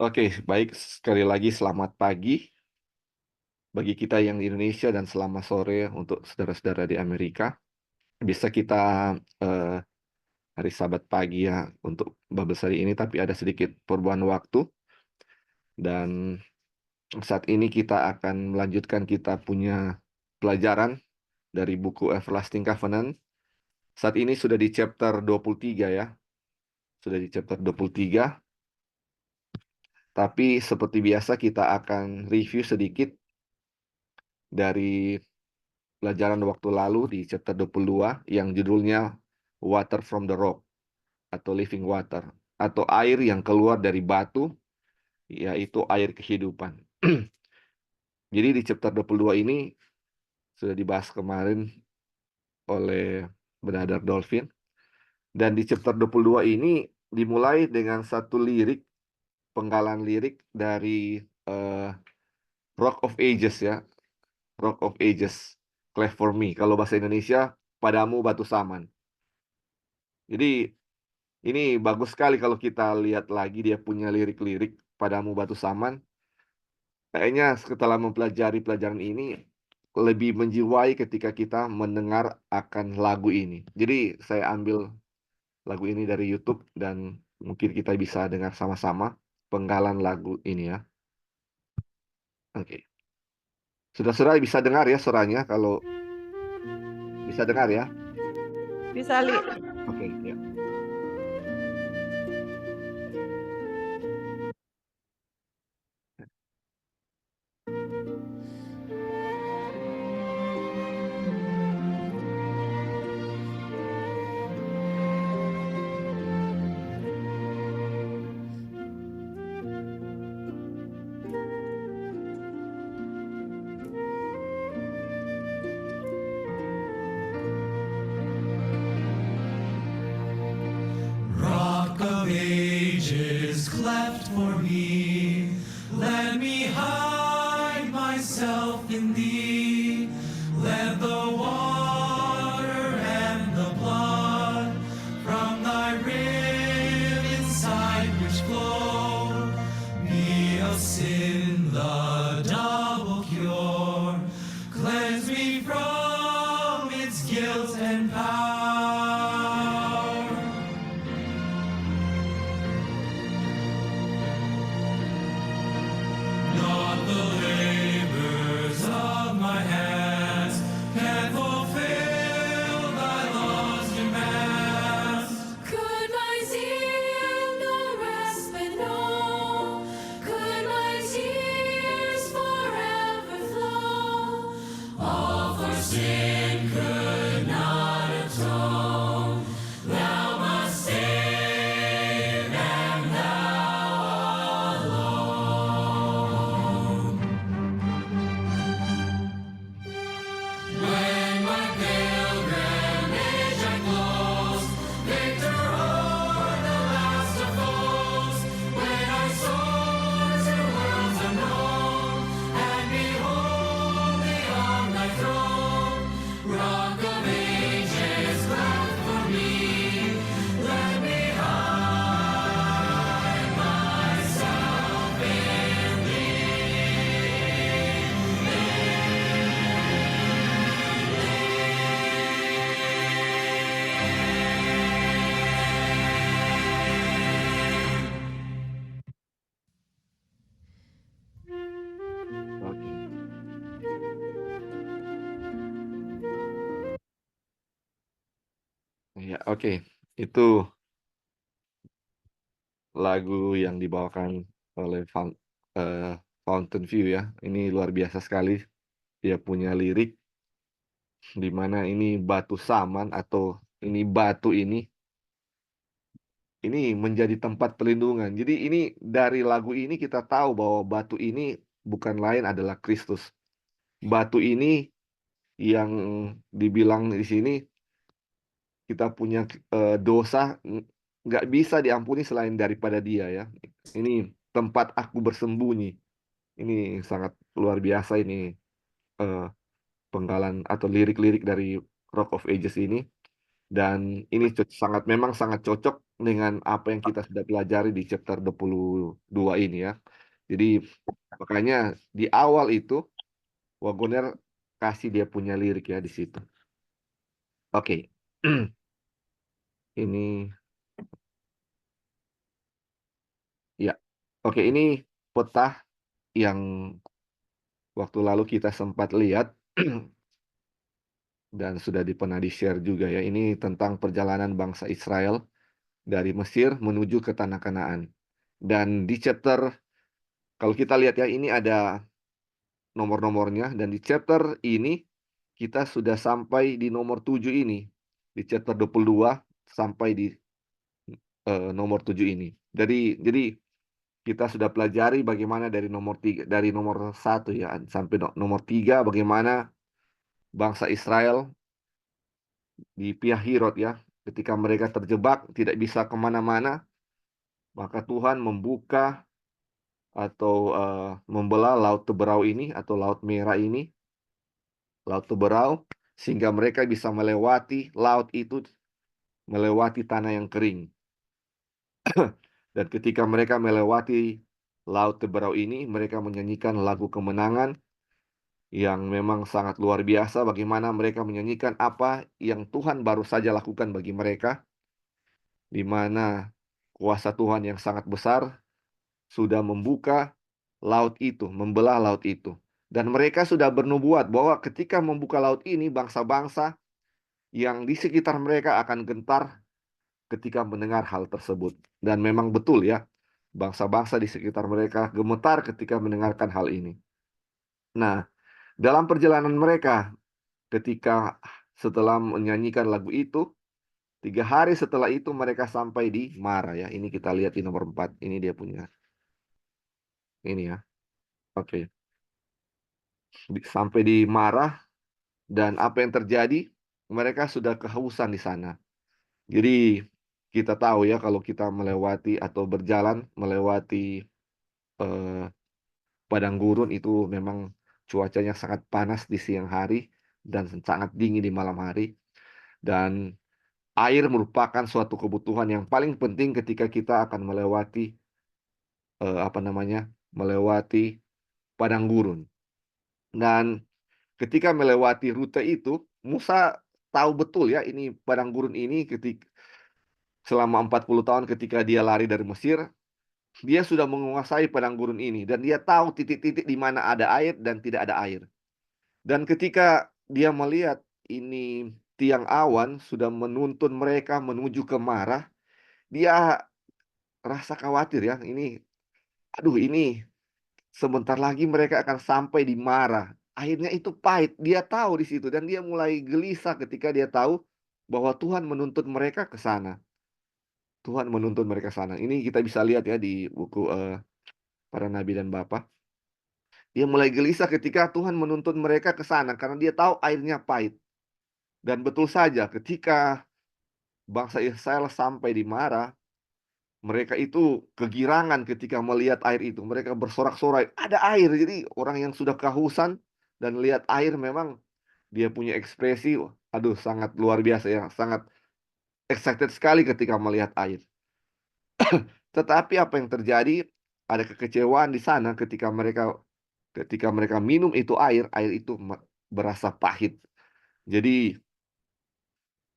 Oke, baik. Sekali lagi selamat pagi bagi kita yang di Indonesia dan selamat sore untuk saudara-saudara di Amerika. Bisa kita eh, hari Sabat pagi ya untuk Bible study ini, tapi ada sedikit perubahan waktu. Dan saat ini kita akan melanjutkan kita punya pelajaran dari buku Everlasting Covenant. Saat ini sudah di chapter 23 ya. Sudah di chapter 23. Tapi seperti biasa kita akan review sedikit dari pelajaran waktu lalu di chapter 22 yang judulnya Water from the Rock atau Living Water atau air yang keluar dari batu, yaitu air kehidupan. Jadi di chapter 22 ini sudah dibahas kemarin oleh Brother Dolphin, dan di chapter 22 ini dimulai dengan satu lirik, penggalan lirik dari Rock of Ages ya, Rock of Ages, Cleft for me. Kalau bahasa Indonesia, padamu batu saman. Jadi ini bagus sekali kalau kita lihat lagi dia punya lirik-lirik padamu batu saman. Kayaknya setelah mempelajari pelajaran ini lebih menjiwai ketika kita mendengar akan lagu ini. Jadi saya ambil lagu ini dari YouTube dan mungkin kita bisa dengar sama-sama penggalan lagu ini ya. Oke. Sudah-sudah bisa dengar ya suaranya kalau bisa dengar ya. Bisa, Li. Oke, ya. Rock of ages cleft for me, let me hide myself in thee. Let the water and the blood from thy rib inside which flow be of sin the double cure. Cleanse me from its guilt and power. Not the labors of my hands can fulfill thy law's demands. Could my zeal no respite know? Could my tears forever flow? All for sin could not atone. Thou must save, and thou alone. When my pilgrimage I close, victor o'er the last of foes, when I soar to worlds unknown, and behold thee on thy throne, Rock of ages, cleft for me, let me hide myself in Oke. Ya, oke. Itu lagu yang dibawakan oleh Fountain View ya. Ini luar biasa sekali. Dia punya lirik di mana ini batu saman atau ini batu ini menjadi tempat perlindungan. Jadi ini dari lagu ini kita tahu bahwa batu ini bukan lain adalah Kristus. Batu ini yang dibilang di sini kita punya dosa nggak bisa diampuni selain daripada Dia ya. Ini tempat aku bersembunyi. Ini sangat luar biasa ini penggalan atau lirik-lirik dari Rock of Ages ini. Dan ini memang sangat cocok dengan apa yang kita sudah pelajari di chapter 22 ini ya. Jadi makanya di awal itu Wagoner kasih dia punya lirik ya di situ. Oke. Ini ya. Oke, ini peta yang waktu lalu kita sempat lihat dan sudah pernah di-share juga ya. Ini tentang perjalanan bangsa Israel dari Mesir menuju ke tanah Kanaan. Dan di chapter, kalau kita lihat ya, ini ada nomor-nomornya. Dan di chapter ini, kita sudah sampai di nomor 7 ini. Di chapter 22 sampai di nomor 7 ini. Jadi kita sudah pelajari bagaimana dari nomor 1 ya sampai nomor 3 bagaimana bangsa Israel di Pihahirot ya, ketika mereka terjebak tidak bisa kemana-mana, maka Tuhan membuka atau membelah Laut Teberau ini atau Laut Merah ini, Laut Teberau, sehingga mereka bisa melewati laut itu, melewati tanah yang kering. Dan ketika mereka melewati Laut Teberau ini, mereka menyanyikan lagu kemenangan yang memang sangat luar biasa bagaimana mereka menyanyikan apa yang Tuhan baru saja lakukan bagi mereka, di mana kuasa Tuhan yang sangat besar sudah membuka laut itu, membelah laut itu. Dan mereka sudah bernubuat bahwa ketika membuka laut ini, bangsa-bangsa yang di sekitar mereka akan gentar ketika mendengar hal tersebut. Dan memang betul ya, bangsa-bangsa di sekitar mereka gemetar ketika mendengarkan hal ini. Nah, dalam perjalanan mereka, ketika setelah menyanyikan lagu itu, 3 hari setelah itu mereka sampai di Mara ya. Ini kita lihat di nomor 4. Ini dia punya. Ini ya. Oke. Sampai di Mara dan apa yang terjadi? Mereka sudah kehausan di sana. Jadi kita tahu ya kalau kita melewati atau berjalan melewati eh, padang gurun itu memang cuacanya sangat panas di siang hari dan sangat dingin di malam hari. Dan air merupakan suatu kebutuhan yang paling penting ketika kita akan melewati melewati padang gurun. Dan ketika melewati rute itu, Musa tahu betul ya ini padang gurun ini selama 40 tahun ketika dia lari dari Mesir, dia sudah menguasai padang gurun ini dan dia tahu titik-titik di mana ada air dan tidak ada air. Dan ketika dia melihat ini tiang awan sudah menuntun mereka menuju ke Marah, dia rasa khawatir ya. Ini sebentar lagi mereka akan sampai di Marah. Akhirnya itu pahit. Dia tahu di situ dan dia mulai gelisah ketika dia tahu bahwa Tuhan menuntut mereka ke sana. Tuhan menuntun mereka ke sana. Ini kita bisa lihat ya di buku para nabi dan bapa. Dia mulai gelisah ketika Tuhan menuntun mereka ke sana karena dia tahu airnya pahit. Dan betul saja ketika bangsa Israel sampai di Mara, mereka itu kegirangan ketika melihat air itu. Mereka bersorak-sorai, ada air. Jadi orang yang sudah kehausan dan lihat air memang dia punya ekspresi, aduh sangat luar biasa ya, sangat excited sekali ketika melihat air. Tetapi apa yang terjadi? Ada kekecewaan di sana ketika mereka minum itu air itu berasa pahit. Jadi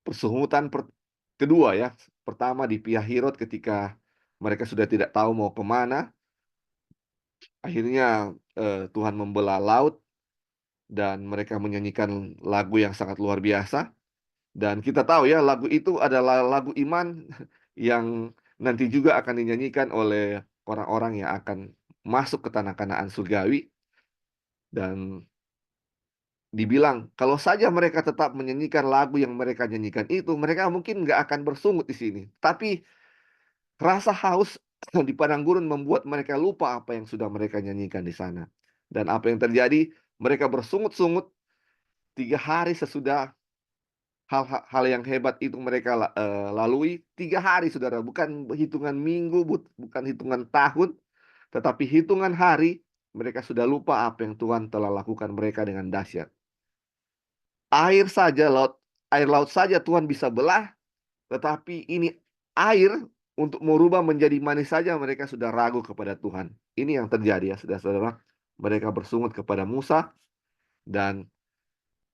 persungutan kedua ya, pertama di Pihahirot ketika mereka sudah tidak tahu mau kemana, akhirnya Tuhan membelah laut dan mereka menyanyikan lagu yang sangat luar biasa. Dan kita tahu ya lagu itu adalah lagu iman yang nanti juga akan dinyanyikan oleh orang-orang yang akan masuk ke tanah Kanaan surgawi. Dan dibilang kalau saja mereka tetap menyanyikan lagu yang mereka nyanyikan itu, mereka mungkin nggak akan bersungut di sini. Tapi rasa haus di padang gurun membuat mereka lupa apa yang sudah mereka nyanyikan di sana. Dan apa yang terjadi? Mereka bersungut-sungut 3 hari sesudah hal yang hebat itu mereka lalui. 3 hari, saudara. Bukan hitungan minggu, bukan hitungan tahun, tetapi hitungan hari. Mereka sudah lupa apa yang Tuhan telah lakukan mereka dengan dahsyat. Air saja, air laut saja Tuhan bisa belah, tetapi ini air untuk merubah menjadi manis saja mereka sudah ragu kepada Tuhan. Ini yang terjadi ya saudara-saudara. Mereka bersungut kepada Musa, dan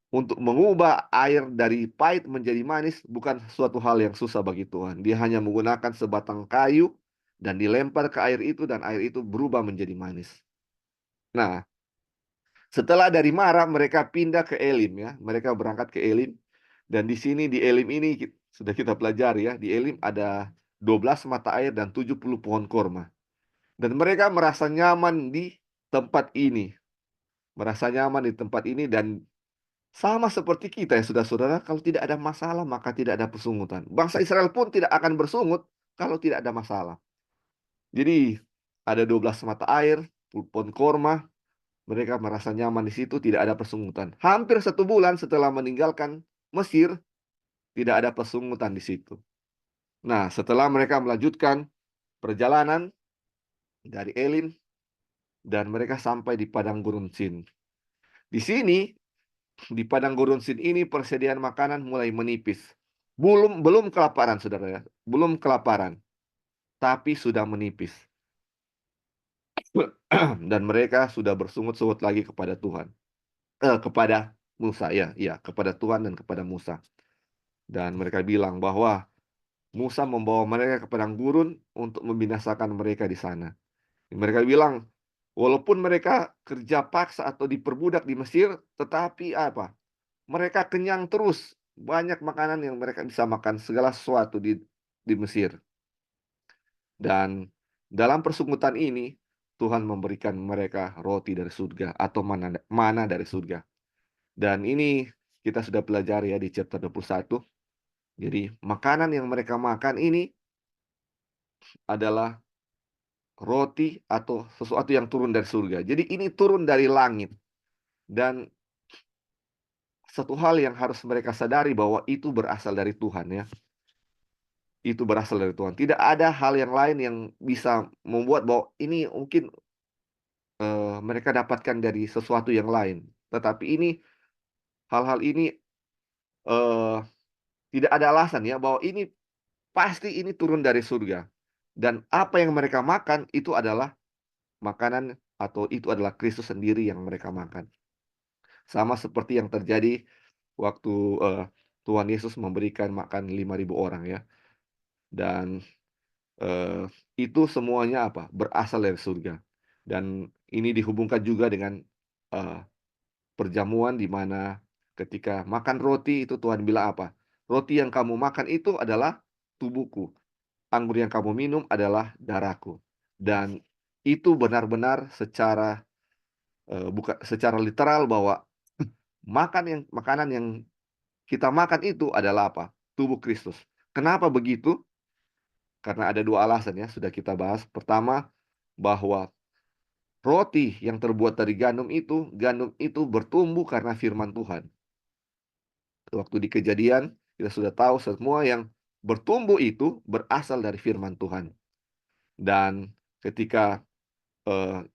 untuk mengubah air dari pahit menjadi manis bukan suatu hal yang susah bagi Tuhan. Dia hanya menggunakan sebatang kayu dan dilempar ke air itu, dan air itu berubah menjadi manis. Nah, setelah dari Mara mereka pindah ke Elim ya. Mereka berangkat ke Elim, dan di sini di Elim ini sudah kita pelajari ya. Di Elim ada 12 mata air dan 70 pohon korma. Dan mereka merasa nyaman di tempat ini. Merasa nyaman di tempat ini, dan sama seperti kita ya saudara-saudara, kalau tidak ada masalah maka tidak ada persungutan. Bangsa Israel pun tidak akan bersungut kalau tidak ada masalah. Jadi ada 12 mata air, pohon korma, mereka merasa nyaman di situ, tidak ada persungutan. Hampir 1 bulan setelah meninggalkan Mesir, tidak ada persungutan di situ. Nah, setelah mereka melanjutkan perjalanan dari Elim, dan mereka sampai di padang gurun Sin. Di sini, di padang gurun Sin ini persediaan makanan mulai menipis. Belum kelaparan, saudara ya. Belum kelaparan, tapi sudah menipis. Dan mereka sudah bersungut-sungut lagi kepada Tuhan. Kepada Musa, ya, kepada Tuhan dan kepada Musa. Dan mereka bilang bahwa Musa membawa mereka ke padang gurun untuk membinasakan mereka di sana. Mereka bilang, walaupun mereka kerja paksa atau diperbudak di Mesir, tetapi apa? Mereka kenyang terus. Banyak makanan yang mereka bisa makan, segala sesuatu di Mesir. Dan dalam persungutan ini, Tuhan memberikan mereka roti dari surga atau mana dari surga. Dan ini kita sudah pelajari ya di chapter 21. Jadi makanan yang mereka makan ini adalah roti atau sesuatu yang turun dari surga. Jadi ini turun dari langit. Dan satu hal yang harus mereka sadari bahwa itu berasal dari Tuhan ya. Itu berasal dari Tuhan. Tidak ada hal yang lain yang bisa membuat bahwa ini mungkin mereka dapatkan dari sesuatu yang lain. Tetapi ini, hal-hal ini tidak ada alasan ya bahwa ini pasti ini turun dari surga. Dan apa yang mereka makan itu adalah makanan, atau itu adalah Kristus sendiri yang mereka makan. Sama seperti yang terjadi waktu Tuhan Yesus memberikan makan 5.000 orang ya. Dan itu semuanya apa? Berasal dari surga. Dan ini dihubungkan juga dengan perjamuan, di mana ketika makan roti itu Tuhan bilang apa? Roti yang kamu makan itu adalah tubuhku. Anggur yang kamu minum adalah darahku. Dan itu benar-benar secara bukan secara literal bahwa makanan yang kita makan itu adalah apa? Tubuh Kristus. Kenapa begitu? Karena ada 2 alasan ya, sudah kita bahas. Pertama, bahwa roti yang terbuat dari gandum itu bertumbuh karena firman Tuhan. Waktu di Kejadian, kita sudah tahu semua yang bertumbuh itu berasal dari firman Tuhan. Dan ketika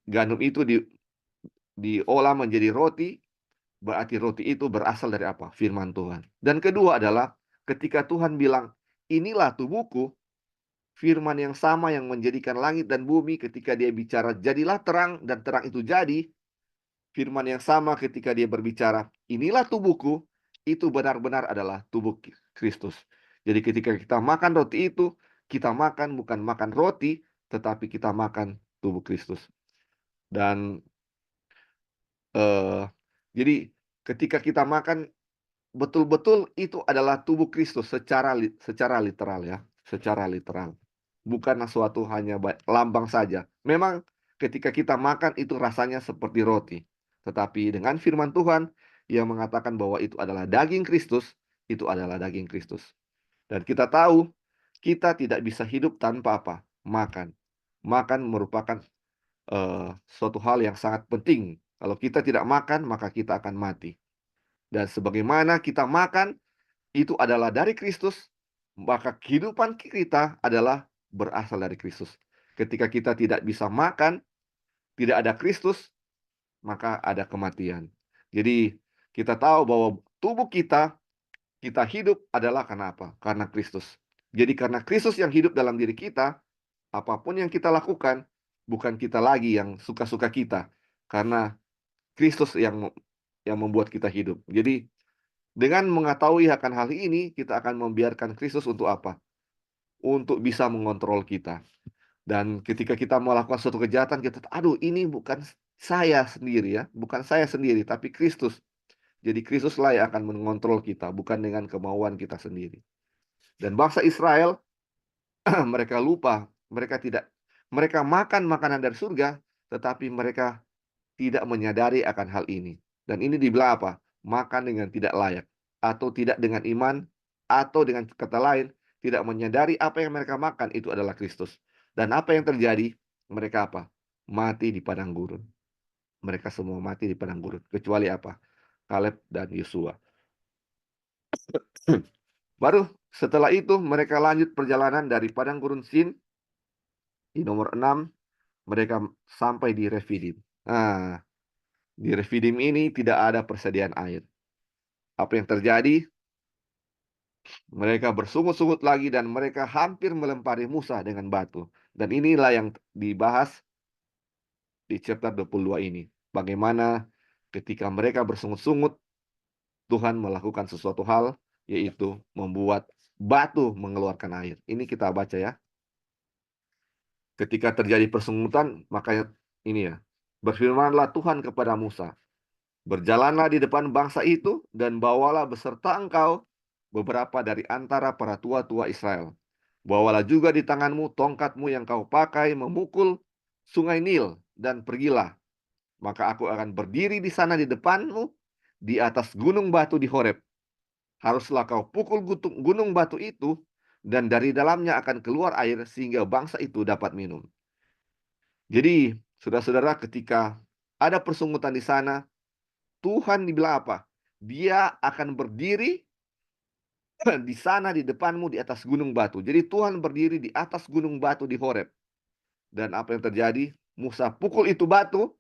gandum itu diolah menjadi roti, berarti roti itu berasal dari apa? Firman Tuhan. Dan kedua adalah ketika Tuhan bilang, inilah tubuhku, firman yang sama yang menjadikan langit dan bumi, ketika dia bicara jadilah terang dan terang itu jadi, firman yang sama ketika dia berbicara inilah tubuhku, itu benar-benar adalah tubuh Kristus. Jadi ketika kita makan roti itu, kita makan bukan makan roti, tetapi kita makan tubuh Kristus. Dan jadi ketika kita makan, betul-betul itu adalah tubuh Kristus secara literal ya, secara literal. Bukan suatu hanya lambang saja. Memang ketika kita makan itu rasanya seperti roti. Tetapi dengan firman Tuhan yang mengatakan bahwa itu adalah daging Kristus, itu adalah daging Kristus. Dan kita tahu kita tidak bisa hidup tanpa apa? Makan. Makan merupakan suatu hal yang sangat penting. Kalau kita tidak makan, maka kita akan mati. Dan sebagaimana kita makan, itu adalah dari Kristus, maka kehidupan kita adalah berasal dari Kristus. Ketika kita tidak bisa makan, tidak ada Kristus, maka ada kematian. Jadi kita tahu bahwa tubuh kita kita hidup adalah karena apa? Karena Kristus. Jadi karena Kristus yang hidup dalam diri kita, apapun yang kita lakukan, bukan kita lagi yang suka-suka kita. Karena Kristus yang membuat kita hidup. Jadi dengan mengetahui akan hal ini, kita akan membiarkan Kristus untuk apa? Untuk bisa mengontrol kita. Dan ketika kita melakukan suatu kejahatan, kita, aduh ini bukan saya sendiri ya, bukan saya sendiri, tapi Kristus. Jadi Kristuslah yang akan mengontrol kita, bukan dengan kemauan kita sendiri. Dan bangsa Israel, mereka lupa, mereka makan makanan dari surga, tetapi mereka tidak menyadari akan hal ini. Dan ini dibilang apa? Makan dengan tidak layak, atau tidak dengan iman, atau dengan kata lain, tidak menyadari apa yang mereka makan itu adalah Kristus. Dan apa yang terjadi? Mereka apa? Mati di padang gurun. Mereka semua mati di padang gurun. Kecuali apa? Kaleb dan Yosua. Baru setelah itu mereka lanjut perjalanan dari padang gurun Sin. Di nomor 6, mereka sampai di Refidim. Nah, di Refidim ini tidak ada persediaan air. Apa yang terjadi? Mereka bersungut-sungut lagi dan mereka hampir melempari Musa dengan batu. Dan inilah yang dibahas di chapter 22 ini. Bagaimana ketika mereka bersungut-sungut, Tuhan melakukan sesuatu hal, yaitu membuat batu mengeluarkan air. Ini kita baca ya. Ketika terjadi persungutan, makanya ini ya. Berfirmanlah Tuhan kepada Musa, berjalanlah di depan bangsa itu dan bawalah beserta engkau beberapa dari antara para tua-tua Israel. Bawalah juga di tanganmu tongkatmu yang kau pakai memukul sungai Nil dan pergilah. Maka aku akan berdiri di sana di depanmu di atas gunung batu di Horeb. Haruslah kau pukul gunung batu itu dan dari dalamnya akan keluar air sehingga bangsa itu dapat minum. Jadi, saudara-saudara, ketika ada persungutan di sana, Tuhan dibilang apa? Dia akan berdiri di sana di depanmu di atas gunung batu. Jadi Tuhan berdiri di atas gunung batu di Horeb. Dan apa yang terjadi? Musa pukul itu batu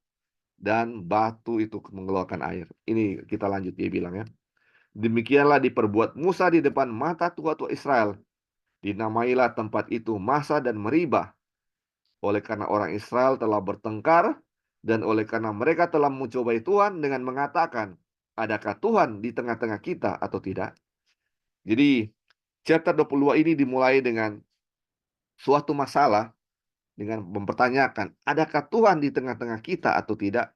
dan batu itu mengeluarkan air. Ini kita lanjut, dia bilang ya. Demikianlah diperbuat Musa di depan mata tua-tua Israel. Dinamailah tempat itu Masa dan Meribah. Oleh karena orang Israel telah bertengkar dan oleh karena mereka telah mencobai Tuhan dengan mengatakan, adakah Tuhan di tengah-tengah kita atau tidak? Jadi chapter 22 ini dimulai dengan suatu masalah dengan mempertanyakan, adakah Tuhan di tengah-tengah kita atau tidak?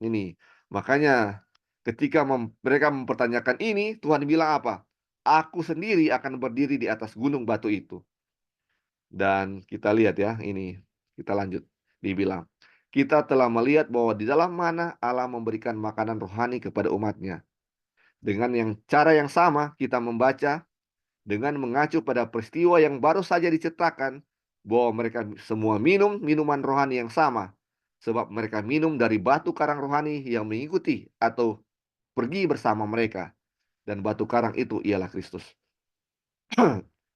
Ini, makanya ketika mereka mempertanyakan ini, Tuhan bilang apa? Aku sendiri akan berdiri di atas gunung batu itu. Dan kita lihat ya, ini kita lanjut. Dibilang, kita telah melihat bahwa di dalam mana Allah memberikan makanan rohani kepada umatnya. Dengan cara yang sama kita membaca dengan mengacu pada peristiwa yang baru saja diceritakan bahwa mereka semua minum minuman rohani yang sama. Sebab mereka minum dari batu karang rohani yang mengikuti atau pergi bersama mereka. Dan batu karang itu ialah Kristus.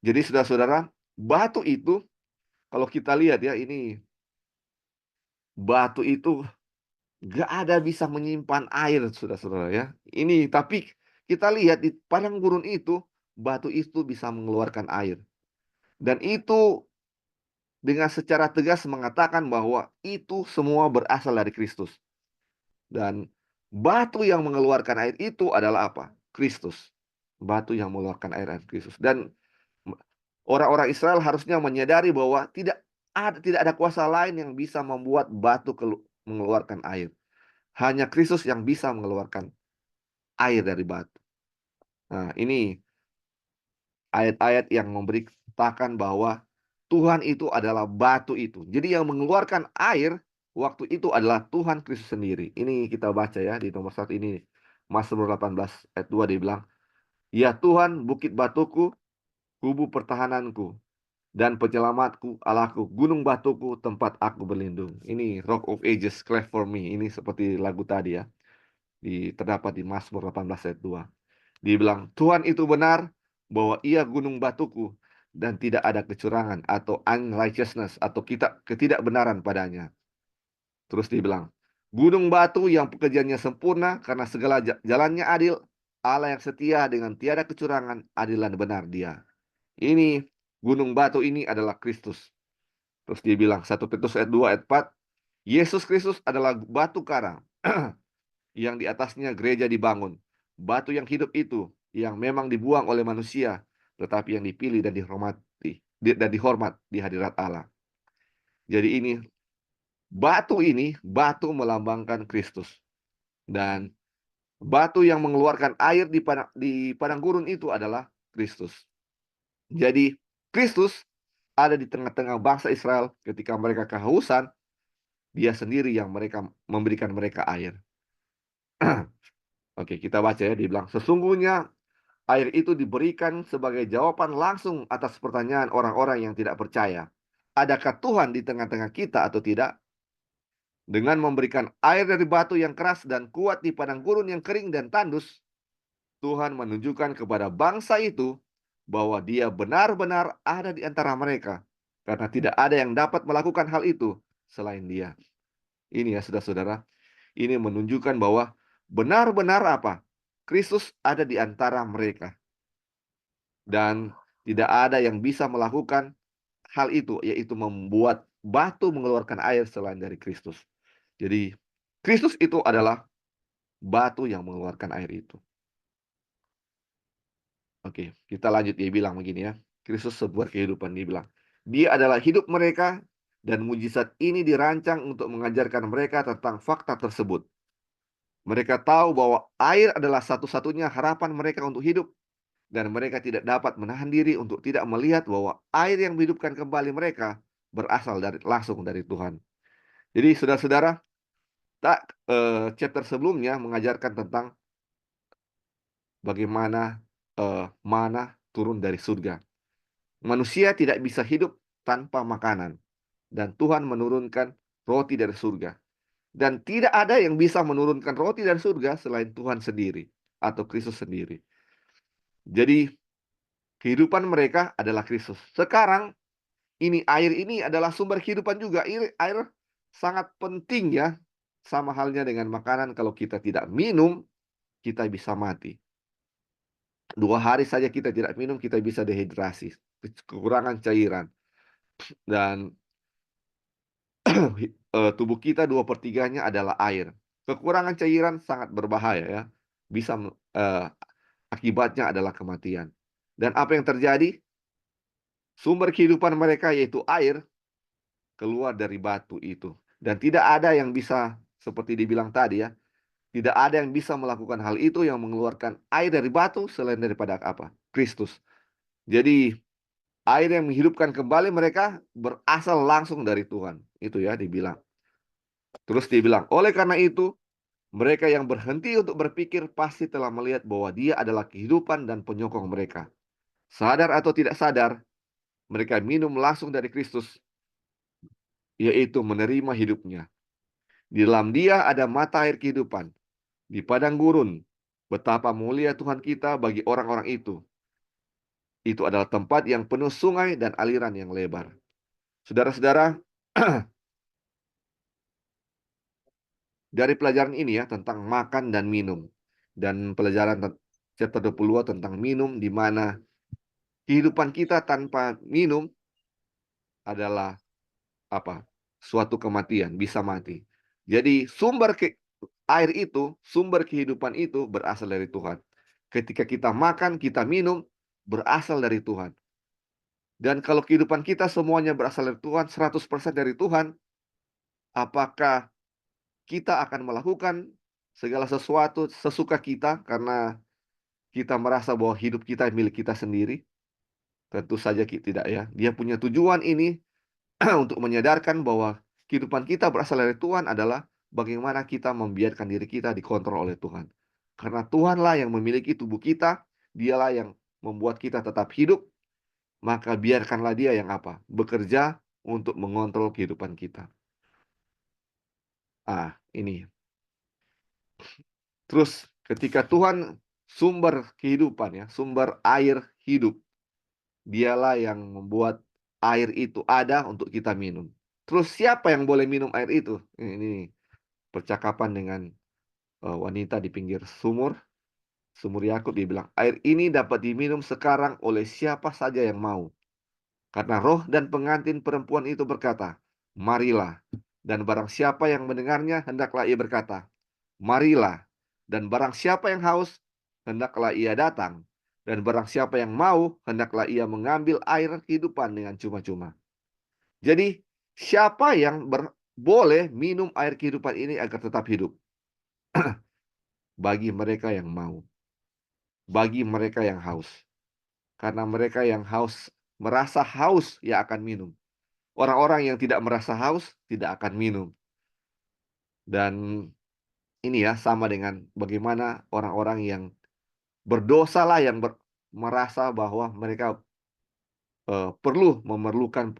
Jadi saudara-saudara, batu itu, kalau kita lihat ya, ini batu itu gak ada bisa menyimpan air, saudara-saudara ya. Ini, tapi kita lihat di padang gurun itu, batu itu bisa mengeluarkan air. Dan itu dengan secara tegas mengatakan bahwa itu semua berasal dari Kristus. Dan batu yang mengeluarkan air itu adalah apa? Kristus. Batu yang mengeluarkan air adalah Kristus. Dan orang-orang Israel harusnya menyadari bahwa tidak ada kuasa lain yang bisa membuat batu mengeluarkan air. Hanya Kristus yang bisa mengeluarkan air dari batu. Nah, ini ayat-ayat yang memberitakan bahwa Tuhan itu adalah batu itu. Jadi yang mengeluarkan air waktu itu adalah Tuhan Kristus sendiri. Ini kita baca ya di nomor 1 ini. Mazmur 18 ayat 2 dia bilang, ya Tuhan bukit batuku, kubu pertahananku, dan penyelamatku, Allahku, gunung batuku, tempat aku berlindung. Ini Rock of Ages, cleft for me. Ini seperti lagu tadi ya. Terdapat di Mazmur 18 ayat 2. Dia bilang, Tuhan itu benar bahwa ia gunung batuku dan tidak ada kecurangan atau unrighteousness atau ketidakbenaran padanya. Terus dia bilang, gunung batu yang pekerjaannya sempurna karena segala jalannya adil, Allah yang setia dengan tiada kecurangan, adil dan benar Dia. Ini gunung batu ini adalah Kristus. Terus dia bilang 1 Petrus ayat 2 ayat 4, Yesus Kristus adalah batu karang yang di atasnya gereja dibangun. Batu yang hidup itu yang memang dibuang oleh manusia, tetapi yang dipilih dan dihormat di hadirat Allah. Jadi ini batu melambangkan Kristus. Dan batu yang mengeluarkan air di padang gurun itu adalah Kristus. Jadi Kristus ada di tengah-tengah bangsa Israel ketika mereka kehausan, Dia sendiri yang memberikan mereka air. Oke, kita baca ya, dia bilang, sesungguhnya air itu diberikan sebagai jawaban langsung atas pertanyaan orang-orang yang tidak percaya. Adakah Tuhan di tengah-tengah kita atau tidak? Dengan memberikan air dari batu yang keras dan kuat di padang gurun yang kering dan tandus, Tuhan menunjukkan kepada bangsa itu bahwa Dia benar-benar ada di antara mereka, karena tidak ada yang dapat melakukan hal itu selain Dia. Ini ya, saudara-saudara, ini menunjukkan bahwa benar-benar apa? Kristus ada di antara mereka. Dan tidak ada yang bisa melakukan hal itu, yaitu membuat batu mengeluarkan air selain dari Kristus. Jadi, Kristus itu adalah batu yang mengeluarkan air itu. Oke, kita lanjut. Dia bilang begini ya. Kristus sebuah kehidupan. Dia bilang, Dia adalah hidup mereka dan mujizat ini dirancang untuk mengajarkan mereka tentang fakta tersebut. Mereka tahu bahwa air adalah satu-satunya harapan mereka untuk hidup. Dan mereka tidak dapat menahan diri untuk tidak melihat bahwa air yang menghidupkan kembali mereka berasal langsung dari Tuhan. Jadi saudara-saudara, chapter sebelumnya mengajarkan tentang bagaimana mana turun dari surga. Manusia tidak bisa hidup tanpa makanan. Dan Tuhan menurunkan roti dari surga. Dan tidak ada yang bisa menurunkan roti dari surga selain Tuhan sendiri atau Kristus sendiri. Jadi kehidupan mereka adalah Kristus. Sekarang air ini adalah sumber kehidupan juga. Air sangat penting ya. Sama halnya dengan makanan, kalau kita tidak minum, kita bisa mati. 2 hari saja kita tidak minum, kita bisa dehidrasi, kekurangan cairan. Dan tubuh kita 2/3-nya adalah air. Kekurangan cairan sangat berbahaya ya. Bisa akibatnya adalah kematian. Dan apa yang terjadi? Sumber kehidupan mereka yaitu air keluar dari batu itu. Dan tidak ada yang bisa, seperti dibilang tadi ya, tidak ada yang bisa melakukan hal itu yang mengeluarkan air dari batu selain daripada apa? Kristus. Jadi air yang menghidupkan kembali mereka berasal langsung dari Tuhan. Itu ya dibilang. Terus dibilang, oleh karena itu mereka yang berhenti untuk berpikir pasti telah melihat bahwa Dia adalah kehidupan dan penyokong mereka. Sadar atau tidak sadar, mereka minum langsung dari Kristus, yaitu menerima hidupnya. Di dalam Dia ada mata air kehidupan. Di padang gurun, betapa mulia Tuhan kita bagi orang-orang itu. Itu adalah tempat yang penuh sungai dan aliran yang lebar. Saudara-saudara, dari pelajaran ini ya tentang makan dan minum. Dan pelajaran chapter 22 tentang minum, di mana kehidupan kita tanpa minum adalah apa? Suatu kematian, bisa mati. Jadi air itu, sumber kehidupan itu berasal dari Tuhan. Ketika kita makan, kita minum, berasal dari Tuhan. Dan kalau kehidupan kita semuanya berasal dari Tuhan, 100% dari Tuhan, apakah kita akan melakukan segala sesuatu sesuka kita karena kita merasa bahwa hidup kita milik kita sendiri? Tentu saja tidak ya. Dia punya tujuan ini untuk menyadarkan bahwa kehidupan kita berasal dari Tuhan adalah bagaimana kita membiarkan diri kita dikontrol oleh Tuhan. Karena Tuhanlah yang memiliki tubuh kita, Dialah yang membuat kita tetap hidup, maka biarkanlah Dia yang apa? Bekerja untuk mengontrol kehidupan kita. Ini. Terus ketika Tuhan sumber kehidupan ya, sumber air hidup, Dialah yang membuat air itu ada untuk kita minum. Terus siapa yang boleh minum air itu? Ini percakapan dengan wanita di pinggir sumur. Sumur Yakut dia bilang, air ini dapat diminum sekarang oleh siapa saja yang mau. Karena roh dan pengantin perempuan itu berkata, marilah. Dan barang siapa yang mendengarnya, hendaklah ia berkata, marilah. Dan barang siapa yang haus, hendaklah ia datang. Dan barang siapa yang mau, hendaklah ia mengambil air kehidupan dengan cuma-cuma. Jadi, siapa yang boleh minum air kehidupan ini agar tetap hidup? Bagi mereka yang mau. Bagi mereka yang haus. Karena mereka yang haus, merasa haus, ya akan minum. Orang-orang yang tidak merasa haus, tidak akan minum. Dan ini ya, sama dengan bagaimana orang-orang yang berdosa lah yang merasa bahwa mereka memerlukan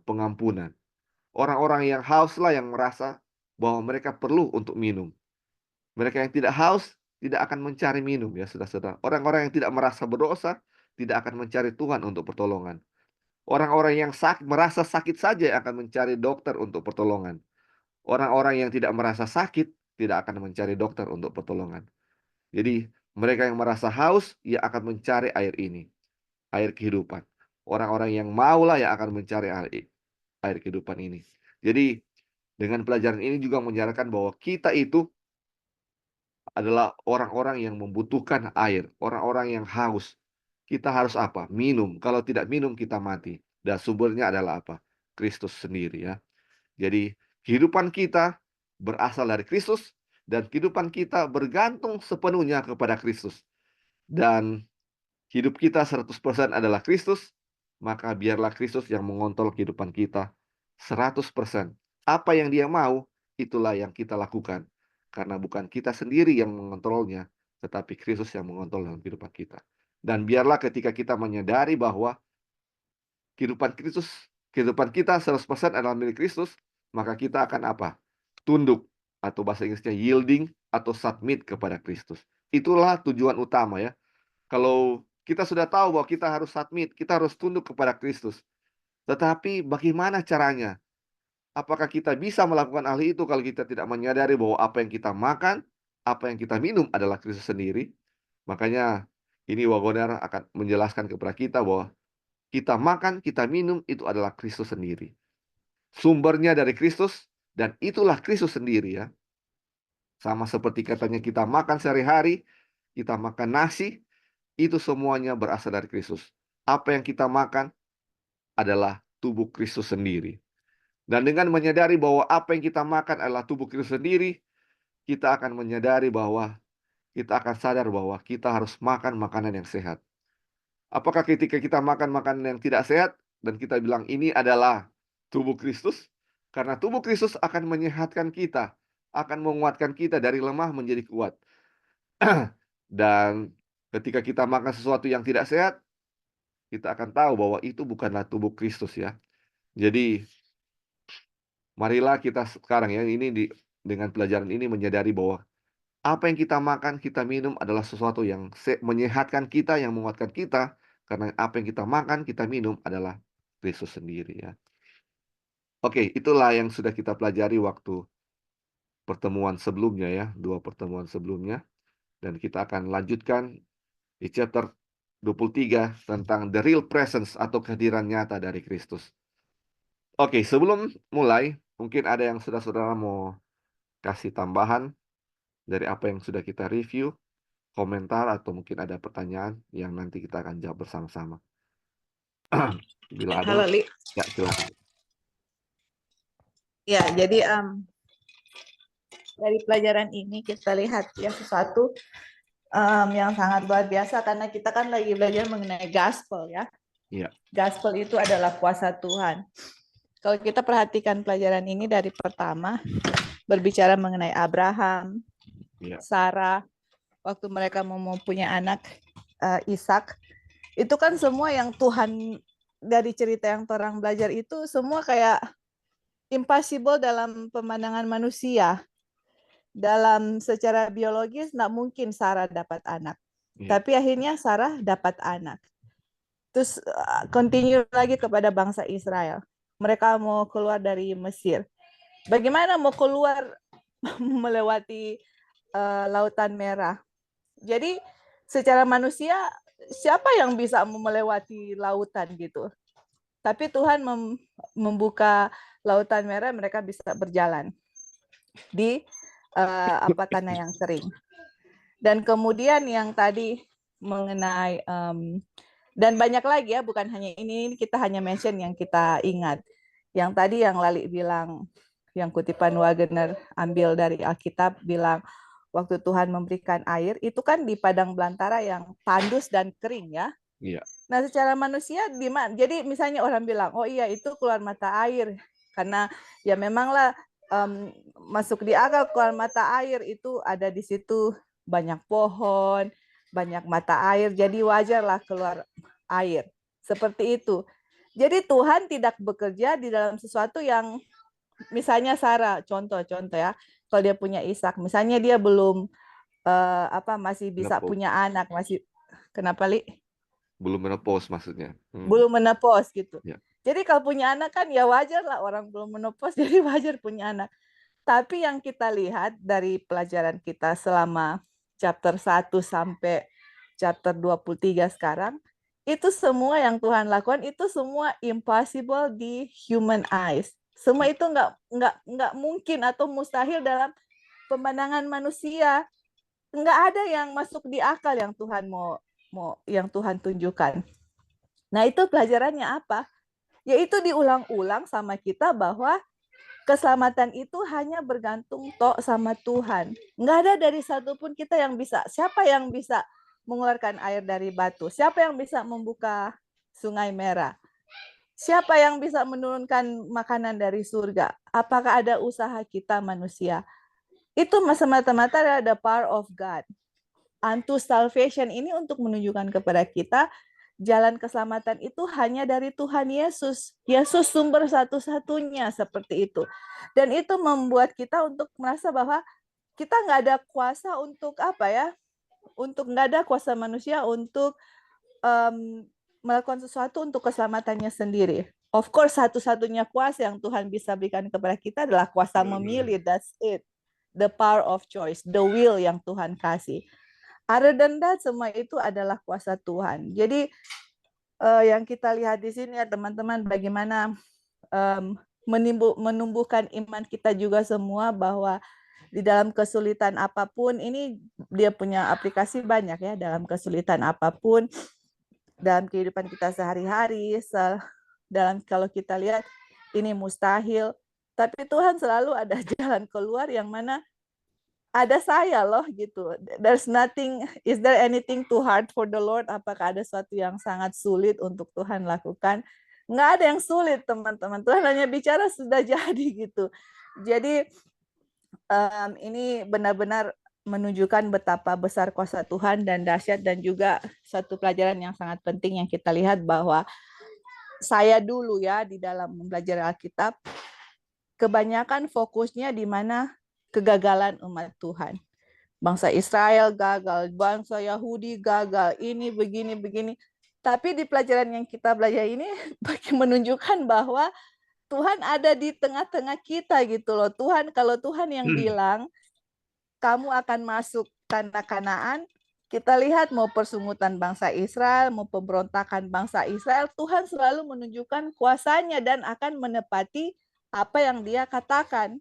pengampunan. Orang-orang yang haus lah yang merasa bahwa mereka perlu untuk minum. Mereka yang tidak haus tidak akan mencari minum ya saudara-saudara. Orang-orang yang tidak merasa berdosa tidak akan mencari Tuhan untuk pertolongan. Orang-orang yang merasa sakit saja yang akan mencari dokter untuk pertolongan. Orang-orang yang tidak merasa sakit tidak akan mencari dokter untuk pertolongan. Jadi mereka yang merasa haus ya akan mencari air ini, air kehidupan. Orang-orang yang maulah yang akan mencari air kehidupan ini. Jadi dengan pelajaran ini juga mengajarkan bahwa kita itu adalah orang-orang yang membutuhkan air, orang-orang yang haus. Kita harus apa? Minum. Kalau tidak minum kita mati. Dan sumbernya adalah apa? Kristus sendiri ya. Jadi kehidupan kita berasal dari Kristus dan kehidupan kita bergantung sepenuhnya kepada Kristus. Dan hidup kita 100% adalah Kristus, maka biarlah Kristus yang mengontrol kehidupan kita 100%. Apa yang Dia mau, itulah yang kita lakukan. Karena bukan kita sendiri yang mengontrolnya, tetapi Kristus yang mengontrol dalam kehidupan kita. Dan biarlah ketika kita menyadari bahwa kehidupan kita 100% adalah milik Kristus, maka kita akan apa? Tunduk, atau bahasa Inggrisnya yielding atau submit kepada Kristus. Itulah tujuan utama ya. Kalau kita sudah tahu bahwa kita harus submit, kita harus tunduk kepada Kristus. Tetapi bagaimana caranya? Apakah kita bisa melakukan hal itu kalau kita tidak menyadari bahwa apa yang kita makan, apa yang kita minum adalah Kristus sendiri? Makanya ini Wagoner akan menjelaskan kepada kita bahwa kita makan, kita minum itu adalah Kristus sendiri. Sumbernya dari Kristus dan itulah Kristus sendiri ya. Sama seperti katanya kita makan sehari-hari, kita makan nasi, itu semuanya berasal dari Kristus. Apa yang kita makan adalah tubuh Kristus sendiri. Dan dengan menyadari bahwa apa yang kita makan adalah tubuh Kristus sendiri, kita akan menyadari bahwa kita akan sadar bahwa kita harus makan makanan yang sehat. Apakah ketika kita makan makanan yang tidak sehat dan kita bilang ini adalah tubuh Kristus? Karena tubuh Kristus akan menyehatkan kita, akan menguatkan kita dari lemah menjadi kuat. Dan ketika kita makan sesuatu yang tidak sehat, kita akan tahu bahwa itu bukanlah tubuh Kristus ya. Jadi marilah kita sekarang ya dengan pelajaran ini menyadari bahwa apa yang kita makan, kita minum adalah sesuatu yang menyehatkan kita, yang menguatkan kita. Karena apa yang kita makan, kita minum adalah Kristus sendiri ya. Oke, itulah yang sudah kita pelajari waktu pertemuan sebelumnya ya, 2 pertemuan sebelumnya. Dan kita akan lanjutkan di chapter 23 tentang the real presence atau kehadiran nyata dari Kristus. Oke, sebelum mulai, mungkin ada yang saudara-saudara mau kasih tambahan dari apa yang sudah kita review, komentar, atau mungkin ada pertanyaan yang nanti kita akan jawab bersama-sama. Bila Halo, ada, Li. ya silakan. Ya, jadi dari pelajaran ini kita lihat ya sesuatu yang sangat luar biasa karena kita kan lagi belajar mengenai gospel ya. Iya. Gospel itu adalah kuasa Tuhan. Kalau kita perhatikan pelajaran ini dari pertama berbicara mengenai Abraham, Iya. Sarah, waktu mereka mau punya anak Ishak, itu kan semua yang Tuhan dari cerita yang orang belajar itu semua kayak impossible dalam pemandangan manusia. Dalam secara biologis nggak mungkin Sarah dapat anak. Iya. Tapi akhirnya Sarah dapat anak. Terus continue lagi kepada bangsa Israel. Mereka mau keluar dari Mesir. Bagaimana mau keluar melewati Lautan Merah? Jadi secara manusia siapa yang bisa melewati lautan gitu? Tapi Tuhan membuka lautan merah, mereka bisa berjalan di tanah yang kering. Dan kemudian yang tadi mengenai dan banyak lagi ya, bukan hanya ini kita hanya mention yang kita ingat. Yang tadi yang Lali bilang, yang kutipan Wagner ambil dari Alkitab bilang waktu Tuhan memberikan air itu kan di padang belantara yang tandus dan kering ya. Iya. Nah, secara manusia di mana? Jadi misalnya orang bilang, "Oh iya, itu keluar mata air." Karena ya memanglah masuk di akal keluar mata air itu ada di situ banyak pohon, banyak mata air, jadi wajarlah keluar air. Seperti itu. Jadi Tuhan tidak bekerja di dalam sesuatu yang misalnya Sarah, contoh ya. Kalau dia punya Ishak, misalnya dia belum masih bisa Menepus. punya anak, masih kenapa Li? Belum menopause maksudnya. Belum menopause gitu. Ya. Jadi kalau punya anak kan ya wajar lah orang belum menopause jadi wajar punya anak. Tapi yang kita lihat dari pelajaran kita selama chapter 1 sampai chapter 23 sekarang, itu semua yang Tuhan lakukan itu semua impossible di human eyes. Semua itu nggak mungkin atau mustahil dalam pemandangan manusia. Nggak ada yang masuk di akal yang Tuhan yang Tuhan tunjukkan. Nah, itu pelajarannya apa? Yaitu diulang-ulang sama kita bahwa keselamatan itu hanya bergantung tok sama Tuhan. Nggak ada dari satupun kita yang bisa. Siapa yang bisa mengeluarkan air dari batu? Siapa yang bisa membuka sungai merah? Siapa yang bisa menurunkan makanan dari surga? Apakah ada usaha kita manusia? Itu semata-mata adalah the power of God. Unto salvation ini untuk menunjukkan kepada kita jalan keselamatan itu hanya dari Tuhan Yesus. Yesus sumber satu-satunya seperti itu. Dan itu membuat kita untuk merasa bahwa kita nggak ada kuasa untuk nggak ada kuasa manusia untuk melakukan sesuatu untuk keselamatannya sendiri. Of course, satu-satunya kuasa yang Tuhan bisa berikan kepada kita adalah kuasa memilih. That's it. The power of choice, the will yang Tuhan kasih. Other than that, semua itu adalah kuasa Tuhan. Jadi yang kita lihat di sini ya teman-teman, bagaimana menumbuhkan iman kita juga semua bahwa di dalam kesulitan apapun, ini dia punya aplikasi banyak ya, dalam kesulitan apapun, dalam kehidupan kita sehari-hari, dalam kalau kita lihat ini mustahil, tapi Tuhan selalu ada jalan keluar yang mana ada saya loh gitu. Is there anything too hard for the Lord? Apakah ada sesuatu yang sangat sulit untuk Tuhan lakukan? Nggak ada yang sulit teman-teman. Tuhan hanya bicara sudah jadi gitu. Jadi ini benar-benar menunjukkan betapa besar kuasa Tuhan dan dahsyat, dan juga satu pelajaran yang sangat penting yang kita lihat bahwa saya dulu ya di dalam belajar Alkitab, kebanyakan fokusnya di mana kegagalan umat Tuhan. Bangsa Israel gagal, bangsa Yahudi gagal, ini begini. Tapi di pelajaran yang kita belajar ini menunjukkan bahwa Tuhan ada di tengah-tengah kita gitu loh. Kalau Tuhan yang bilang kamu akan masuk tanah Kanaan, kita lihat mau persungutan bangsa Israel, mau pemberontakan bangsa Israel, Tuhan selalu menunjukkan kuasanya dan akan menepati apa yang dia katakan.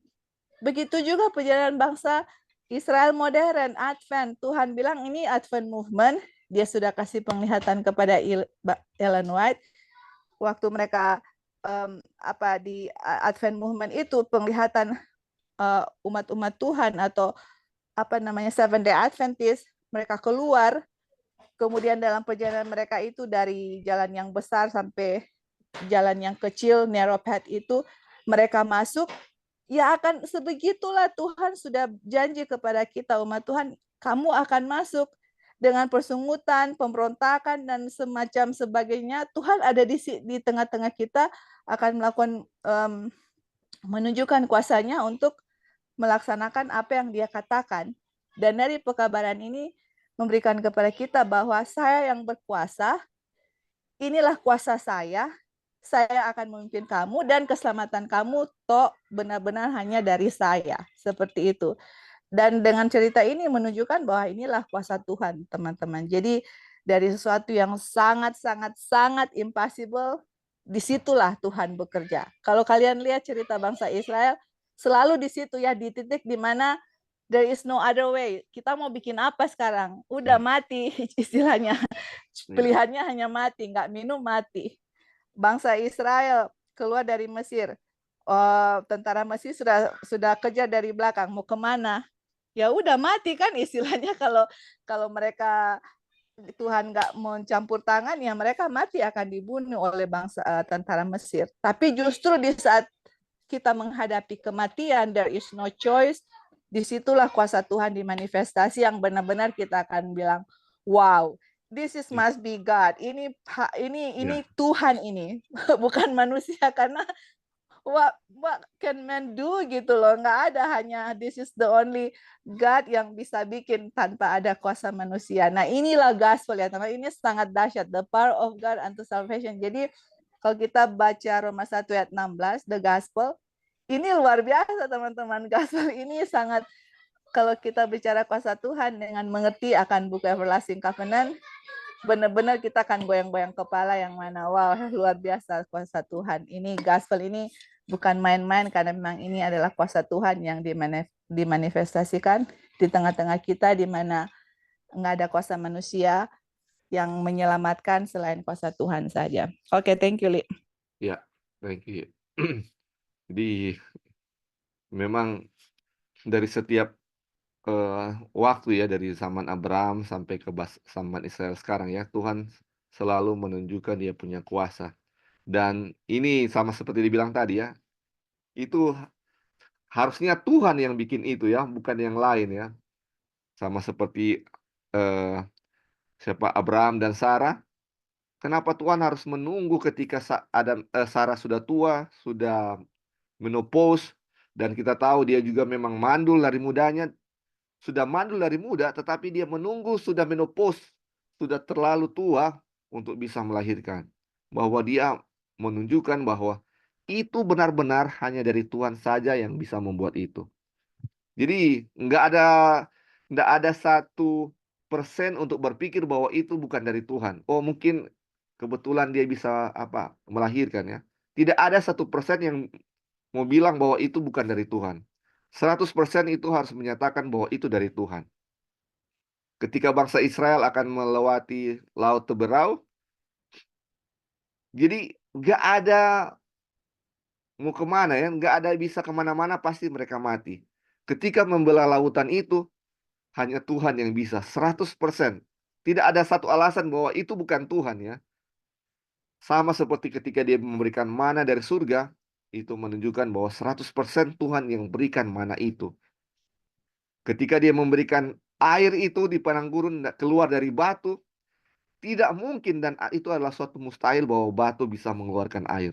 Begitu juga perjalanan bangsa Israel modern, Advent. Tuhan bilang ini Advent movement. Dia sudah kasih penglihatan kepada Ellen White. Waktu mereka di Advent movement itu penglihatan umat-umat Tuhan atau Seventh Day Adventist, mereka keluar. Kemudian dalam perjalanan mereka itu dari jalan yang besar sampai jalan yang kecil, narrow path itu, mereka masuk. Ya akan sebegitulah Tuhan sudah janji kepada kita umat Tuhan, kamu akan masuk dengan persungutan, pemberontakan dan semacam sebagainya. Tuhan ada di tengah-tengah kita, akan melakukan menunjukkan kuasanya untuk melaksanakan apa yang dia katakan. Dan dari pekabaran ini memberikan kepada kita bahwa saya yang berkuasa, inilah kuasa saya akan memimpin kamu dan keselamatan kamu toh benar-benar hanya dari saya. Seperti itu. Dan dengan cerita ini menunjukkan bahwa inilah kuasa Tuhan, teman-teman. Jadi dari sesuatu yang sangat impossible, disitulah Tuhan bekerja. Kalau kalian lihat cerita bangsa Israel, selalu di situ ya, di titik di mana there is no other way. Kita mau bikin apa sekarang? Udah mati istilahnya. Pilihannya hanya mati, nggak minum mati. Bangsa Israel keluar dari Mesir. Tentara Mesir sudah kejar dari belakang. Mau kemana? Ya udah mati kan istilahnya, kalau mereka Tuhan nggak mencampur tangan, ya mereka mati, akan dibunuh oleh bangsa tentara Mesir. Tapi justru di saat kita menghadapi kematian, there is no choice, disitulah kuasa Tuhan dimanifestasi, yang benar-benar kita akan bilang, wow, this is must be God. Ini Tuhan ini, bukan manusia, karena what can man do gitu loh, nggak ada, hanya this is the only God yang bisa bikin tanpa ada kuasa manusia. Nah inilah gospel ya teman, ini sangat dahsyat, the power of God unto salvation. Jadi kalau kita baca Roma 1 ayat 16, the gospel, ini luar biasa teman-teman. Gospel ini sangat, kalau kita bicara kuasa Tuhan dengan mengerti akan buku Everlasting Covenant, benar-benar kita akan goyang-goyang kepala, yang mana wow, luar biasa kuasa Tuhan. Ini gospel ini bukan main-main, karena memang ini adalah kuasa Tuhan yang dimanifestasikan di tengah-tengah kita, di mana nggak ada kuasa manusia yang menyelamatkan selain kuasa Tuhan saja. Oke, thank you, Li. Ya, thank you. Jadi memang dari setiap waktu ya, dari zaman Abraham sampai ke zaman Israel sekarang ya, Tuhan selalu menunjukkan dia punya kuasa. Dan ini sama seperti dibilang tadi ya, itu harusnya Tuhan yang bikin itu ya, bukan yang lain ya. Sama seperti eh, siapa Abraham dan Sarah. Kenapa Tuhan harus menunggu ketika Sarah sudah tua, sudah menopause, dan kita tahu dia juga memang mandul dari mudanya, sudah mandul dari muda, tetapi dia menunggu sudah menopause, sudah terlalu tua untuk bisa melahirkan. Bahwa dia menunjukkan bahwa itu benar-benar hanya dari Tuhan saja yang bisa membuat itu. Jadi nggak ada 1% untuk berpikir bahwa itu bukan dari Tuhan. Oh mungkin kebetulan dia bisa melahirkan ya. Tidak ada 1% yang mau bilang bahwa itu bukan dari Tuhan. 100% itu harus menyatakan bahwa itu dari Tuhan. Ketika bangsa Israel akan melewati Laut Teberau, jadi nggak ada mau kemana ya, nggak ada bisa kemana-mana, pasti mereka mati. Ketika membelah lautan itu, hanya Tuhan yang bisa 100%. Tidak ada satu alasan bahwa itu bukan Tuhan ya. Sama seperti ketika dia memberikan mana dari surga, itu menunjukkan bahwa 100% Tuhan yang berikan mana itu. Ketika dia memberikan air itu di padang gurun keluar dari batu, tidak mungkin, dan itu adalah suatu mustahil bahwa batu bisa mengeluarkan air.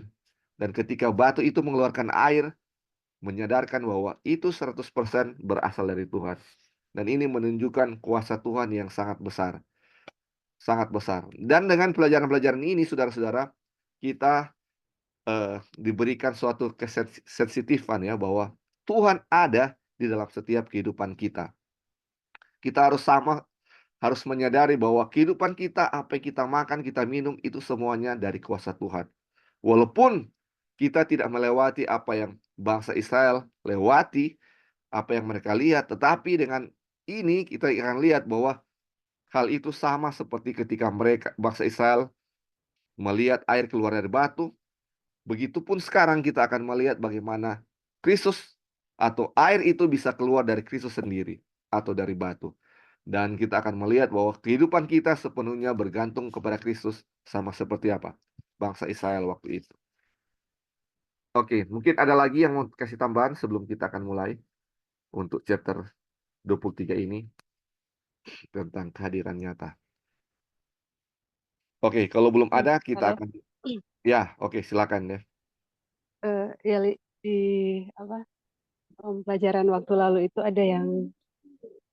Dan ketika batu itu mengeluarkan air, menyadarkan bahwa itu 100% berasal dari Tuhan. Dan ini menunjukkan kuasa Tuhan yang sangat besar. Sangat besar. Dan dengan pelajaran-pelajaran ini, saudara-saudara, kita diberikan suatu kesensitifan ya, bahwa Tuhan ada di dalam setiap kehidupan kita. Kita harus menyadari bahwa kehidupan kita, apa yang kita makan, kita minum, itu semuanya dari kuasa Tuhan. Walaupun kita tidak melewati apa yang bangsa Israel lewati, apa yang mereka lihat, tetapi dengan ini kita akan lihat bahwa hal itu sama seperti ketika bangsa Israel melihat air keluar dari batu. Begitupun sekarang kita akan melihat bagaimana Kristus atau air itu bisa keluar dari Kristus sendiri atau dari batu. Dan kita akan melihat bahwa kehidupan kita sepenuhnya bergantung kepada Kristus, sama seperti apa bangsa Israel waktu itu. Oke, mungkin ada lagi yang mau kasih tambahan sebelum kita akan mulai untuk chapter 23 ini tentang kehadiran nyata. Oke, kalau belum ada kita Halo. akan ya, oke, silakan ya. Ya di pelajaran waktu lalu itu ada yang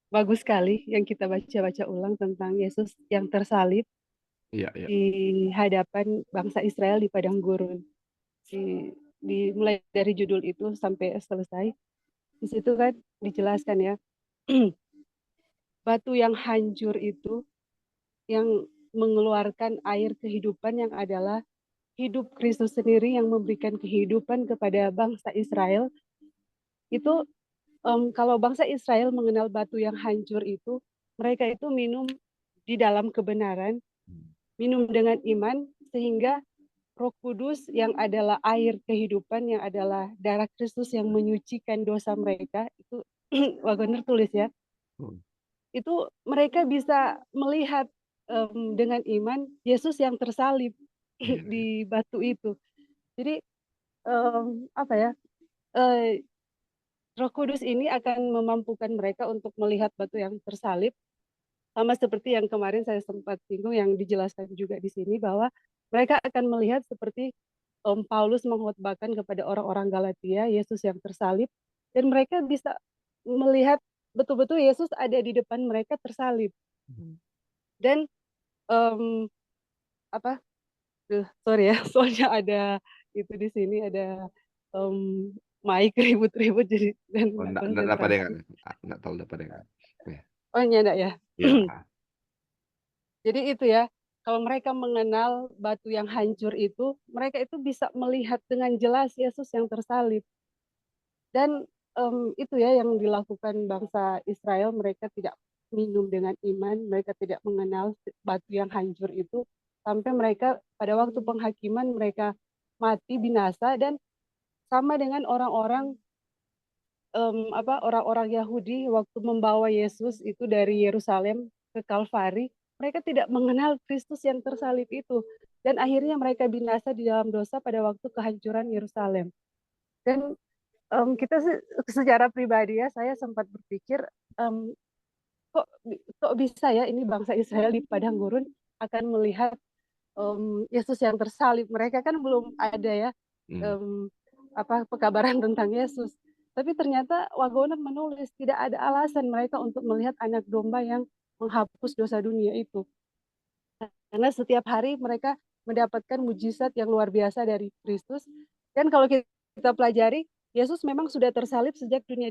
bagus sekali yang kita baca-baca ulang tentang Yesus yang tersalib Iya, iya. di hadapan bangsa Israel di padang gurun. Mulai dari judul itu sampai selesai, di situ kan dijelaskan ya batu yang hancur itu yang mengeluarkan air kehidupan yang adalah hidup Kristus sendiri yang memberikan kehidupan kepada bangsa Israel. Itu kalau bangsa Israel mengenal batu yang hancur itu, mereka itu minum di dalam kebenaran, minum dengan iman, sehingga Roh Kudus yang adalah air kehidupan, yang adalah darah Kristus yang menyucikan dosa mereka, itu Wagner tulis ya, Hmm. itu mereka bisa melihat dengan iman Yesus yang tersalib Iya, iya. di batu itu. Jadi apa ya, eh, Roh Kudus ini akan memampukan mereka untuk melihat batu yang tersalib, sama seperti yang kemarin saya sempat singgung yang dijelaskan juga di sini, bahwa mereka akan melihat seperti Paulus mengkhotbahkan kepada orang-orang Galatia Yesus yang tersalib, dan mereka bisa melihat betul-betul Yesus ada di depan mereka tersalib. Hmm. Dan em, apa sorry ya, soalnya ada itu di sini ada mic ribut-ribut jadi dan Oh, nggak enggak dapat konsentrasi. dengar. Enggak tahu dapat dengar. Ya. Oh nyanda ya. Ya. Jadi itu ya, kalau mereka mengenal batu yang hancur itu, mereka itu bisa melihat dengan jelas Yesus yang tersalib. Dan itu ya yang dilakukan bangsa Israel, mereka tidak minum dengan iman, mereka tidak mengenal batu yang hancur itu, sampai mereka pada waktu penghakiman mereka mati binasa. Dan sama dengan orang-orang orang-orang Yahudi waktu membawa Yesus itu dari Yerusalem ke Kalvari, mereka tidak mengenal Kristus yang tersalib itu, dan akhirnya mereka binasa di dalam dosa pada waktu kehancuran Yerusalem. Dan kita secara pribadi ya, saya sempat berpikir kok kok bisa ya ini bangsa Israel di padang gurun akan melihat Yesus yang tersalib. Mereka kan belum ada ya Hmm. em, pekabaran tentang Yesus. Tapi ternyata Wagoner menulis tidak ada alasan mereka untuk melihat anak domba yang menghapus dosa dunia itu. Karena setiap hari mereka mendapatkan mujizat yang luar biasa dari Kristus. Dan kalau kita pelajari, Yesus memang sudah tersalib sejak dunia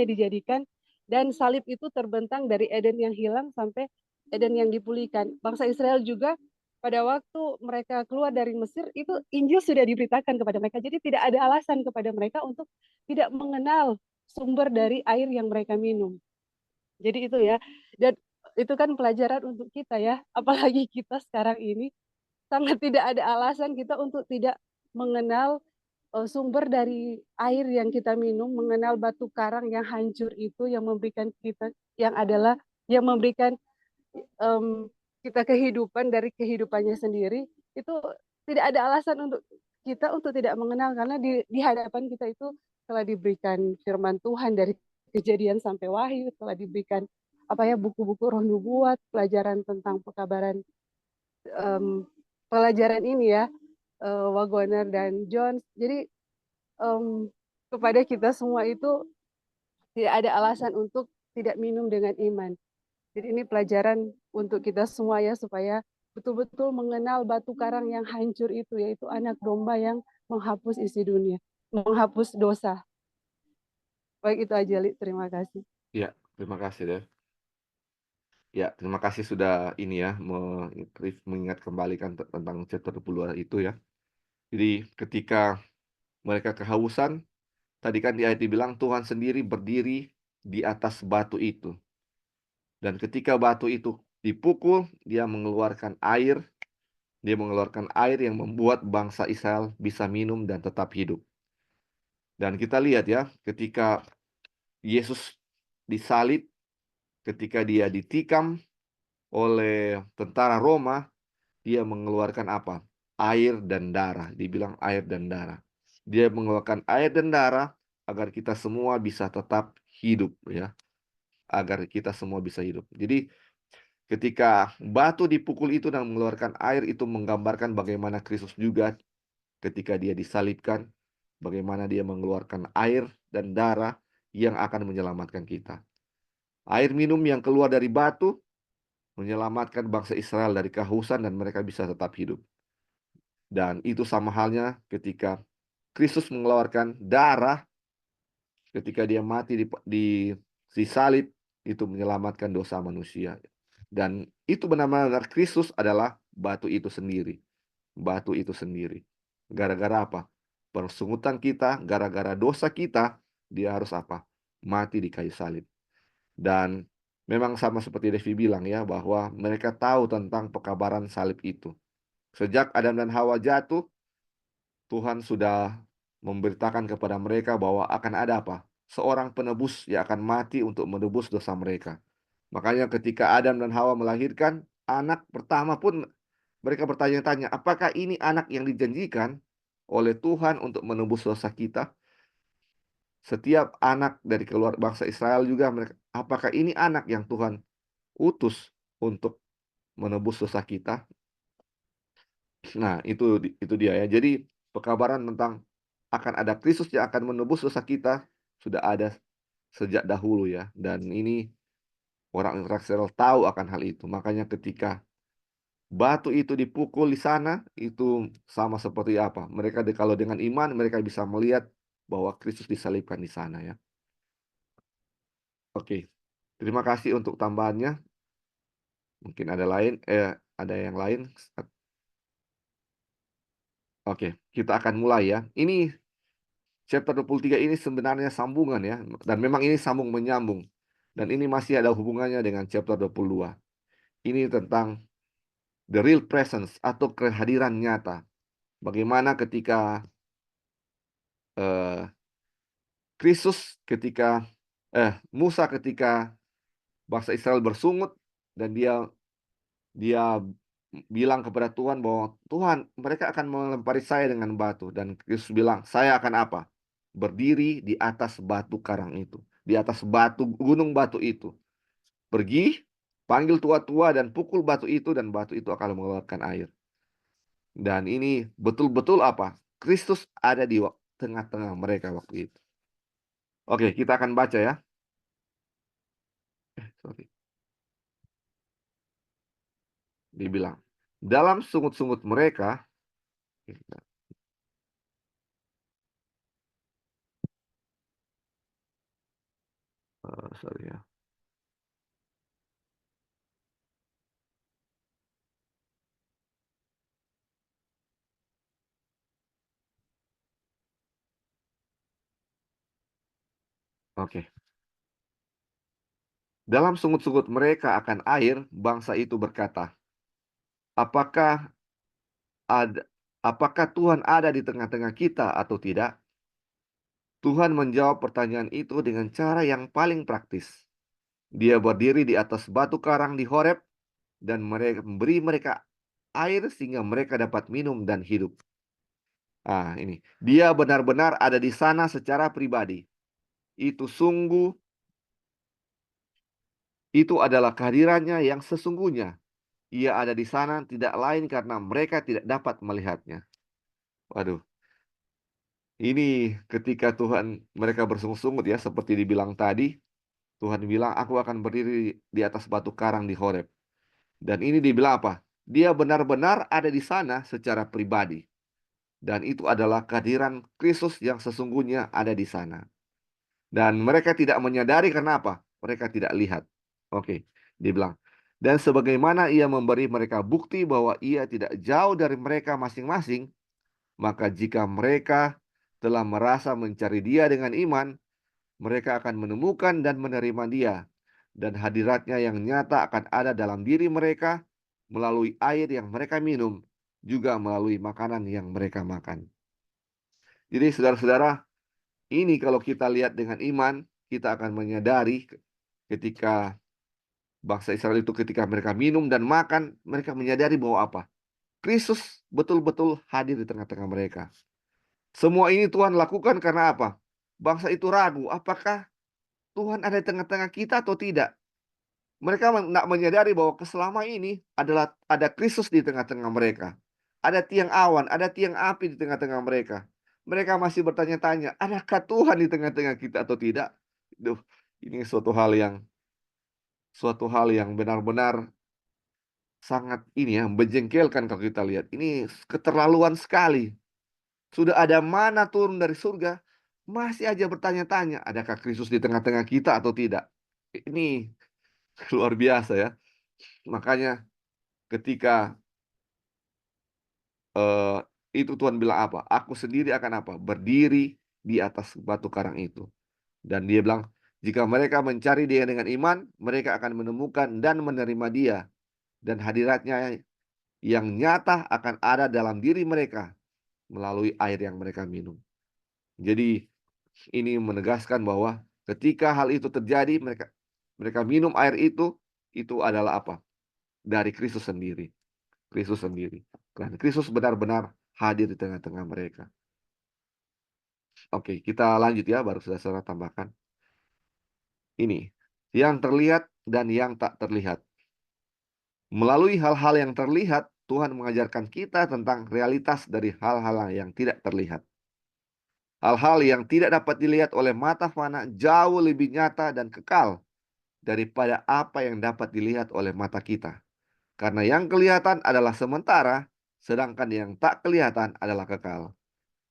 dijadikan, dan salib itu terbentang dari Eden yang hilang sampai Eden yang dipulihkan. Bangsa Israel juga pada waktu mereka keluar dari Mesir itu Injil sudah diberitakan kepada mereka. Jadi tidak ada alasan kepada mereka untuk tidak mengenal sumber dari air yang mereka minum. Jadi itu ya. Dan itu kan pelajaran untuk kita ya. Apalagi kita sekarang ini sangat tidak ada alasan kita untuk tidak mengenal sumber dari air yang kita minum, mengenal batu karang yang hancur itu yang memberikan kita yang memberikan kita kehidupan dari kehidupannya sendiri. Itu tidak ada alasan untuk kita untuk tidak mengenal, karena di hadapan kita itu telah diberikan firman Tuhan dari Kejadian sampai Wahyu, telah diberikan buku-buku roh nubuat, pelajaran tentang pekabaran, pelajaran ini ya, Wagoner dan John. Jadi kepada kita semua itu tidak ada alasan untuk tidak minum dengan iman. Jadi ini pelajaran untuk kita semua ya, supaya betul-betul mengenal batu karang yang hancur itu, yaitu anak domba yang menghapus isi dunia, menghapus dosa. Baik itu aja, Li. Terima kasih. Ya, terima kasih deh. Ya, terima kasih sudah ini ya mengingat kembali kan tentang chapter 22 itu ya. Jadi ketika mereka kehausan, tadi kan di ayat dibilang Tuhan sendiri berdiri di atas batu itu. Dan ketika batu itu dipukul, dia mengeluarkan air. Dia mengeluarkan air yang membuat bangsa Israel bisa minum dan tetap hidup. Dan kita lihat ya, ketika Yesus disalib, ketika dia ditikam oleh tentara Roma, dia mengeluarkan apa? Air dan darah. Dibilang air dan darah. Dia mengeluarkan air dan darah agar kita semua bisa tetap hidup ya. Agar kita semua bisa hidup. Jadi ketika batu dipukul itu dan mengeluarkan air, itu menggambarkan bagaimana Kristus juga ketika dia disalibkan, bagaimana dia mengeluarkan air dan darah yang akan menyelamatkan kita. Air minum yang keluar dari batu menyelamatkan bangsa Israel dari kehausan dan mereka bisa tetap hidup. Dan itu sama halnya ketika Kristus mengeluarkan darah ketika dia mati di salib, itu menyelamatkan dosa manusia. Dan itu benar-benar Kristus adalah batu itu sendiri. Batu itu sendiri. Gara-gara apa? Persungutan kita, gara-gara dosa kita, dia harus apa? Mati di kayu salib. Dan memang sama seperti Devi bilang ya, bahwa mereka tahu tentang pekabaran salib itu. Sejak Adam dan Hawa jatuh, Tuhan sudah memberitakan kepada mereka bahwa akan ada apa? Seorang penebus yang akan mati untuk menebus dosa mereka. Makanya ketika Adam dan Hawa melahirkan anak pertama pun mereka bertanya-tanya, apakah ini anak yang dijanjikan oleh Tuhan untuk menebus dosa kita? Setiap anak dari keluarga bangsa Israel juga mereka, apakah ini anak yang Tuhan utus untuk menebus dosa kita? Nah, itu dia ya. Jadi pekabaran tentang akan ada Kristus yang akan menebus dosa kita sudah ada sejak dahulu ya. Dan ini orang Israel tahu akan hal itu. Makanya ketika batu itu dipukul di sana, itu sama seperti apa? Mereka kalau dengan iman mereka bisa melihat bahwa Kristus disalibkan di sana ya. Oke. Terima kasih untuk tambahannya. Mungkin ada yang lain. Oke, kita akan mulai ya. Ini chapter 23 ini sebenarnya sambungan ya. Dan memang ini sambung menyambung. Dan ini masih ada hubungannya dengan chapter 22. Ini tentang the real presence atau kehadiran nyata. Bagaimana ketika Kristus ketika Musa ketika bangsa Israel bersungut dan dia bilang kepada Tuhan bahwa Tuhan, mereka akan melempari saya dengan batu, dan Kristus bilang, saya akan apa? Berdiri di atas batu karang itu, di atas gunung batu itu. Pergi, panggil tua-tua dan pukul batu itu, dan batu itu akan mengeluarkan air. Dan ini betul-betul apa? Kristus ada di tengah-tengah mereka waktu itu. Oke, kita akan baca ya. Sorry. Dibilang, dalam sungut-sungut mereka, sorry ya. Oke. Dalam sungut-sungut mereka akan air, bangsa itu berkata, apakah Tuhan ada di tengah-tengah kita atau tidak? Tuhan menjawab pertanyaan itu dengan cara yang paling praktis. Dia berdiri di atas batu karang di Horeb dan memberi mereka air sehingga mereka dapat minum dan hidup. Ini. Dia benar-benar ada di sana secara pribadi. Itu adalah kehadirannya yang sesungguhnya. Ia ada di sana tidak lain karena mereka tidak dapat melihatnya. Waduh. Ini ketika mereka bersungut-sungut ya, seperti dibilang tadi, Tuhan bilang, aku akan berdiri di atas batu karang di Horeb. Dan ini dibilang apa? Dia benar-benar ada di sana secara pribadi. Dan itu adalah kehadiran Kristus yang sesungguhnya ada di sana. Dan mereka tidak menyadari karena apa? Mereka tidak lihat. Oke, dibilang. Dan sebagaimana ia memberi mereka bukti bahwa ia tidak jauh dari mereka masing-masing, maka jika mereka telah merasa mencari dia dengan iman, mereka akan menemukan dan menerima dia. Dan hadiratnya yang nyata akan ada dalam diri mereka melalui air yang mereka minum, juga melalui makanan yang mereka makan. Jadi saudara-saudara, ini kalau kita lihat dengan iman, kita akan menyadari ketika bangsa Israel itu ketika mereka minum dan makan, mereka menyadari bahwa apa? Kristus betul-betul hadir di tengah-tengah mereka. Semua ini Tuhan lakukan karena apa? Bangsa itu ragu, apakah Tuhan ada di tengah-tengah kita atau tidak? Mereka tidak menyadari bahwa selama ini ada Kristus di tengah-tengah mereka. Ada tiang awan, ada tiang api di tengah-tengah mereka. Mereka masih bertanya-tanya, adakah Tuhan di tengah-tengah kita atau tidak? Ini suatu hal yang benar-benar sangat menjengkelkan kalau kita lihat. Ini keterlaluan sekali. Sudah ada mana turun dari surga, masih aja bertanya-tanya, adakah Kristus di tengah-tengah kita atau tidak? Ini luar biasa ya. Makanya ketika eh, itu Tuhan bilang apa? Aku sendiri akan apa? Berdiri di atas batu karang itu. Dan dia bilang, jika mereka mencari dia dengan iman, mereka akan menemukan dan menerima dia. Dan hadiratnya yang nyata akan ada dalam diri mereka melalui air yang mereka minum. Jadi ini menegaskan bahwa ketika hal itu terjadi, mereka minum air itu adalah apa? Dari Kristus sendiri. Kristus sendiri. Dan Kristus benar-benar hadir di tengah-tengah mereka. Oke, kita lanjut ya, baru saudara tambahkan. Ini, yang terlihat dan yang tak terlihat. Melalui hal-hal yang terlihat, Tuhan mengajarkan kita tentang realitas dari hal-hal yang tidak terlihat. Hal-hal yang tidak dapat dilihat oleh mata fana jauh lebih nyata dan kekal daripada apa yang dapat dilihat oleh mata kita. Karena yang kelihatan adalah sementara, sedangkan yang tak kelihatan adalah kekal.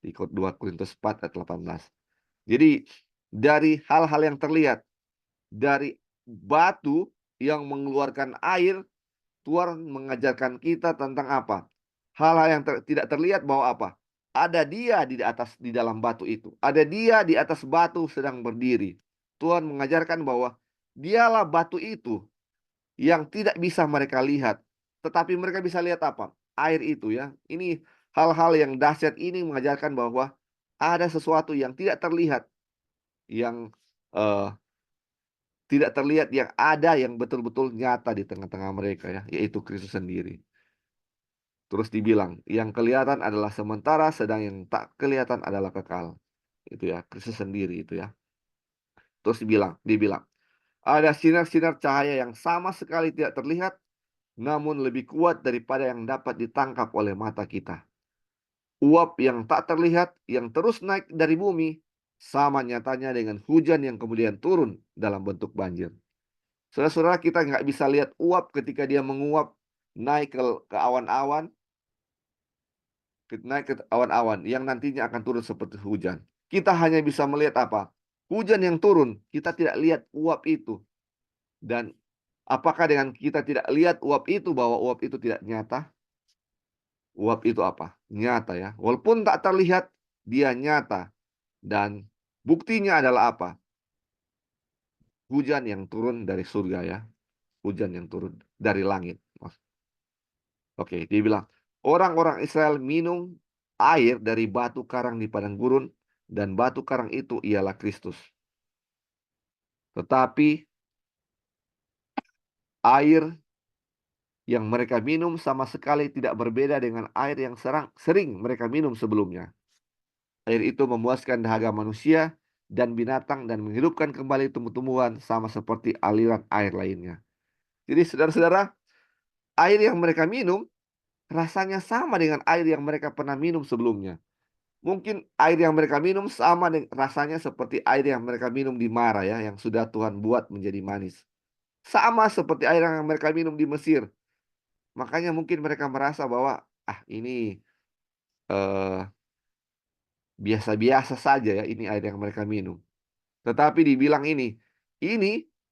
Di 2 Korintus 4 ayat 18. Jadi dari hal-hal yang terlihat, dari batu yang mengeluarkan air, Tuhan mengajarkan kita tentang apa? Hal-hal yang tidak terlihat bahwa apa? Ada dia di dalam batu itu. Ada dia di atas batu sedang berdiri. Tuhan mengajarkan bahwa dialah batu itu yang tidak bisa mereka lihat. Tetapi mereka bisa lihat apa? Air itu ya. Ini hal-hal yang dahsyat ini mengajarkan bahwa ada sesuatu yang tidak terlihat. Yang eh, tidak terlihat, yang ada, yang betul-betul nyata di tengah-tengah mereka ya. Yaitu Kristus sendiri. Terus dibilang, yang kelihatan adalah sementara, sedang yang tak kelihatan adalah kekal. Itu ya, Kristus sendiri itu ya. Terus dibilang, ada sinar-sinar cahaya yang sama sekali tidak terlihat, namun lebih kuat daripada yang dapat ditangkap oleh mata kita. Uap yang tak terlihat, yang terus naik dari bumi, sama nyatanya dengan hujan yang kemudian turun dalam bentuk banjir. Saudara-saudara, kita nggak bisa lihat uap ketika dia menguap naik ke awan-awan, naik ke awan-awan yang nantinya akan turun seperti hujan. Kita hanya bisa melihat apa? Hujan yang turun, kita tidak lihat uap itu. Dan apakah dengan kita tidak lihat uap itu bahwa uap itu tidak nyata? Uap itu apa? Nyata ya. Walaupun tak terlihat, dia nyata. Dan buktinya adalah apa? Hujan yang turun dari surga ya. Hujan yang turun dari langit. Oke, dia bilang, orang-orang Israel minum air dari batu karang di padang gurun, dan batu karang itu ialah Kristus. Tetapi air yang mereka minum sama sekali tidak berbeda dengan air yang sering mereka minum sebelumnya. Air itu memuaskan dahaga manusia dan binatang dan menghidupkan kembali tumbuh-tumbuhan sama seperti aliran air lainnya. Jadi saudara-saudara, air yang mereka minum rasanya sama dengan air yang mereka pernah minum sebelumnya. Mungkin air yang mereka minum sama dengan rasanya seperti air yang mereka minum di Mara ya, yang sudah Tuhan buat menjadi manis. Sama seperti air yang mereka minum di Mesir. Makanya mungkin mereka merasa bahwa ini eh, biasa-biasa saja ya, ini air yang mereka minum. Tetapi dibilang ini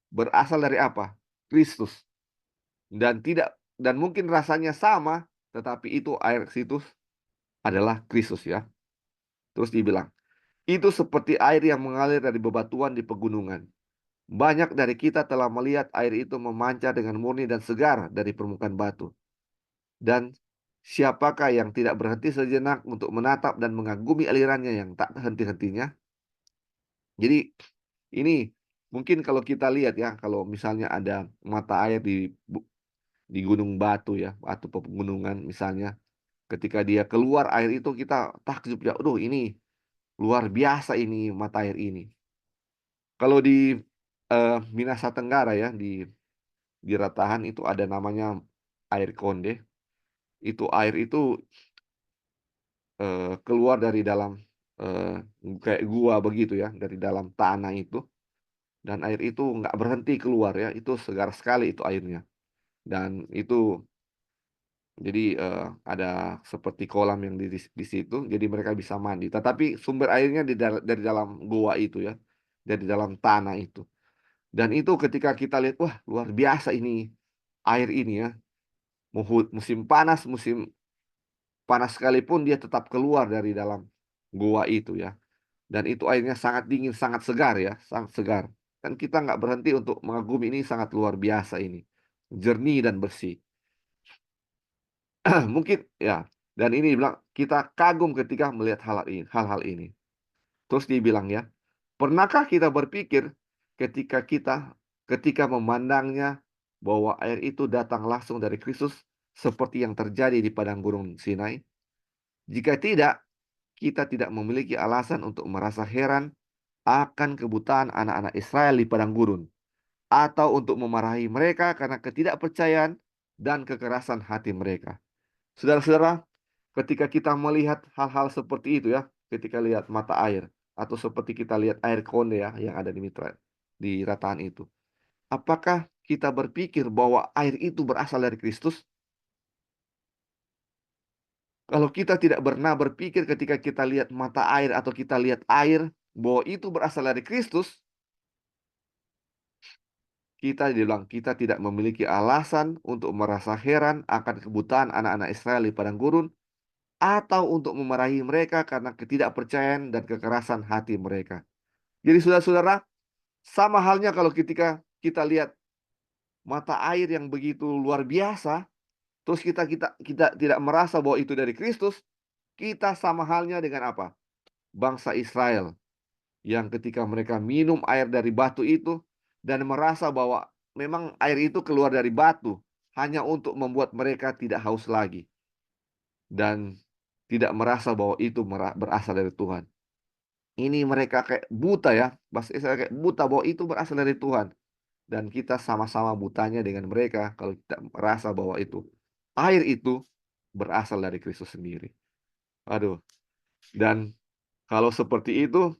berasal dari apa? Kristus. Dan mungkin rasanya sama, tetapi itu air situs adalah Kristus ya. Terus dibilang, itu seperti air yang mengalir dari bebatuan di pegunungan. Banyak dari kita telah melihat air itu memancar dengan murni dan segar dari permukaan batu. Dan siapakah yang tidak berhenti sejenak untuk menatap dan mengagumi alirannya yang tak henti-hentinya? Jadi ini mungkin kalau kita lihat ya, kalau misalnya ada mata air di gunung batu ya, atau pegunungan misalnya, ketika dia keluar air itu kita takjub ya, aduh ini luar biasa ini mata air ini. Kalau di Minahasa Tenggara ya, di Ratahan itu ada namanya air konde. Itu air itu keluar dari dalam eh, kayak gua begitu ya, dari dalam tanah itu. Dan air itu nggak berhenti keluar ya, itu segar sekali itu airnya. Dan itu Jadi ada seperti kolam yang di situ, jadi mereka bisa mandi. Tetapi sumber airnya dari dalam gua itu ya, dari dalam tanah itu. Dan itu ketika kita lihat, wah luar biasa ini air ini ya. Musim panas, musim panas sekalipun dia tetap keluar dari dalam gua itu ya. Dan itu airnya sangat dingin, sangat segar ya, sangat segar. Dan kita nggak berhenti untuk mengagumi, ini sangat luar biasa ini. Jernih dan bersih. Mungkin ya. Dan ini bilang kita kagum ketika melihat hal-hal ini. Terus dia bilang ya, pernahkah kita berpikir ketika memandangnya bahwa air itu datang langsung dari Kristus seperti yang terjadi di padang gurun Sinai? Jika tidak, kita tidak memiliki alasan untuk merasa heran akan kebutaan anak-anak Israel di padang gurun, atau untuk memarahi mereka karena ketidakpercayaan dan kekerasan hati mereka. Saudara-saudara, ketika kita melihat hal-hal seperti itu ya, ketika lihat mata air, atau seperti kita lihat air konde ya, yang ada di rataan itu. Apakah kita berpikir bahwa air itu berasal dari Kristus? Kalau kita tidak pernah berpikir ketika kita lihat mata air atau kita lihat air, bahwa itu berasal dari Kristus, kita bilang kita tidak memiliki alasan untuk merasa heran akan kebutaan anak-anak Israel di padang gurun, atau untuk memarahi mereka karena ketidakpercayaan dan kekerasan hati mereka. Jadi saudara-saudara, sama halnya kalau ketika kita lihat mata air yang begitu luar biasa, terus kita tidak merasa bahwa itu dari Kristus, kita sama halnya dengan apa? Bangsa Israel yang ketika mereka minum air dari batu itu dan merasa bahwa memang air itu keluar dari batu hanya untuk membuat mereka tidak haus lagi dan tidak merasa bahwa itu berasal dari Tuhan. Ini mereka kayak buta ya, bahasa Israel kayak buta bahwa itu berasal dari Tuhan. Dan kita sama-sama butanya dengan mereka kalau kita merasa bahwa air itu berasal dari Kristus sendiri. Aduh. Dan kalau seperti itu,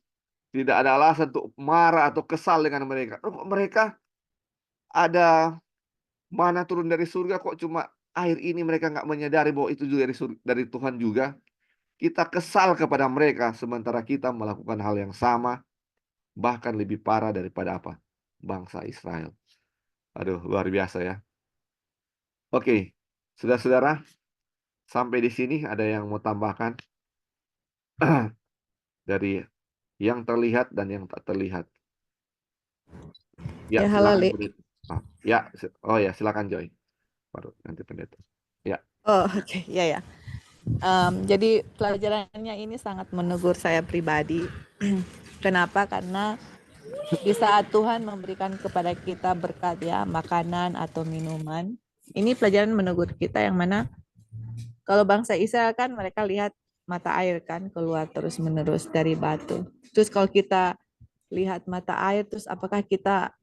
tidak ada alasan untuk marah atau kesal dengan mereka. Kok mereka ada mana turun dari surga, kok cuma air ini mereka nggak menyadari bahwa itu juga dari Tuhan juga. Kita kesal kepada mereka sementara kita melakukan hal yang sama, bahkan lebih parah daripada apa? Bangsa Israel. Aduh, luar biasa ya. Oke, saudara-saudara, sampai di sini ada yang mau tambahkan dari yang terlihat dan yang tak terlihat. Ya, Ya, halo, silakan Li. Budi. Ya, oh ya, silakan Joy. Baru nanti pendeta. Ya. Oh, oke, ya ya. Jadi pelajarannya ini sangat menegur saya pribadi. Kenapa? Karena di saat Tuhan memberikan kepada kita berkat ya, makanan atau minuman, ini pelajaran menegur kita yang mana kalau bangsa Israel kan mereka lihat mata air kan keluar terus-menerus dari batu. Terus kalau kita lihat mata air, terus apakah kita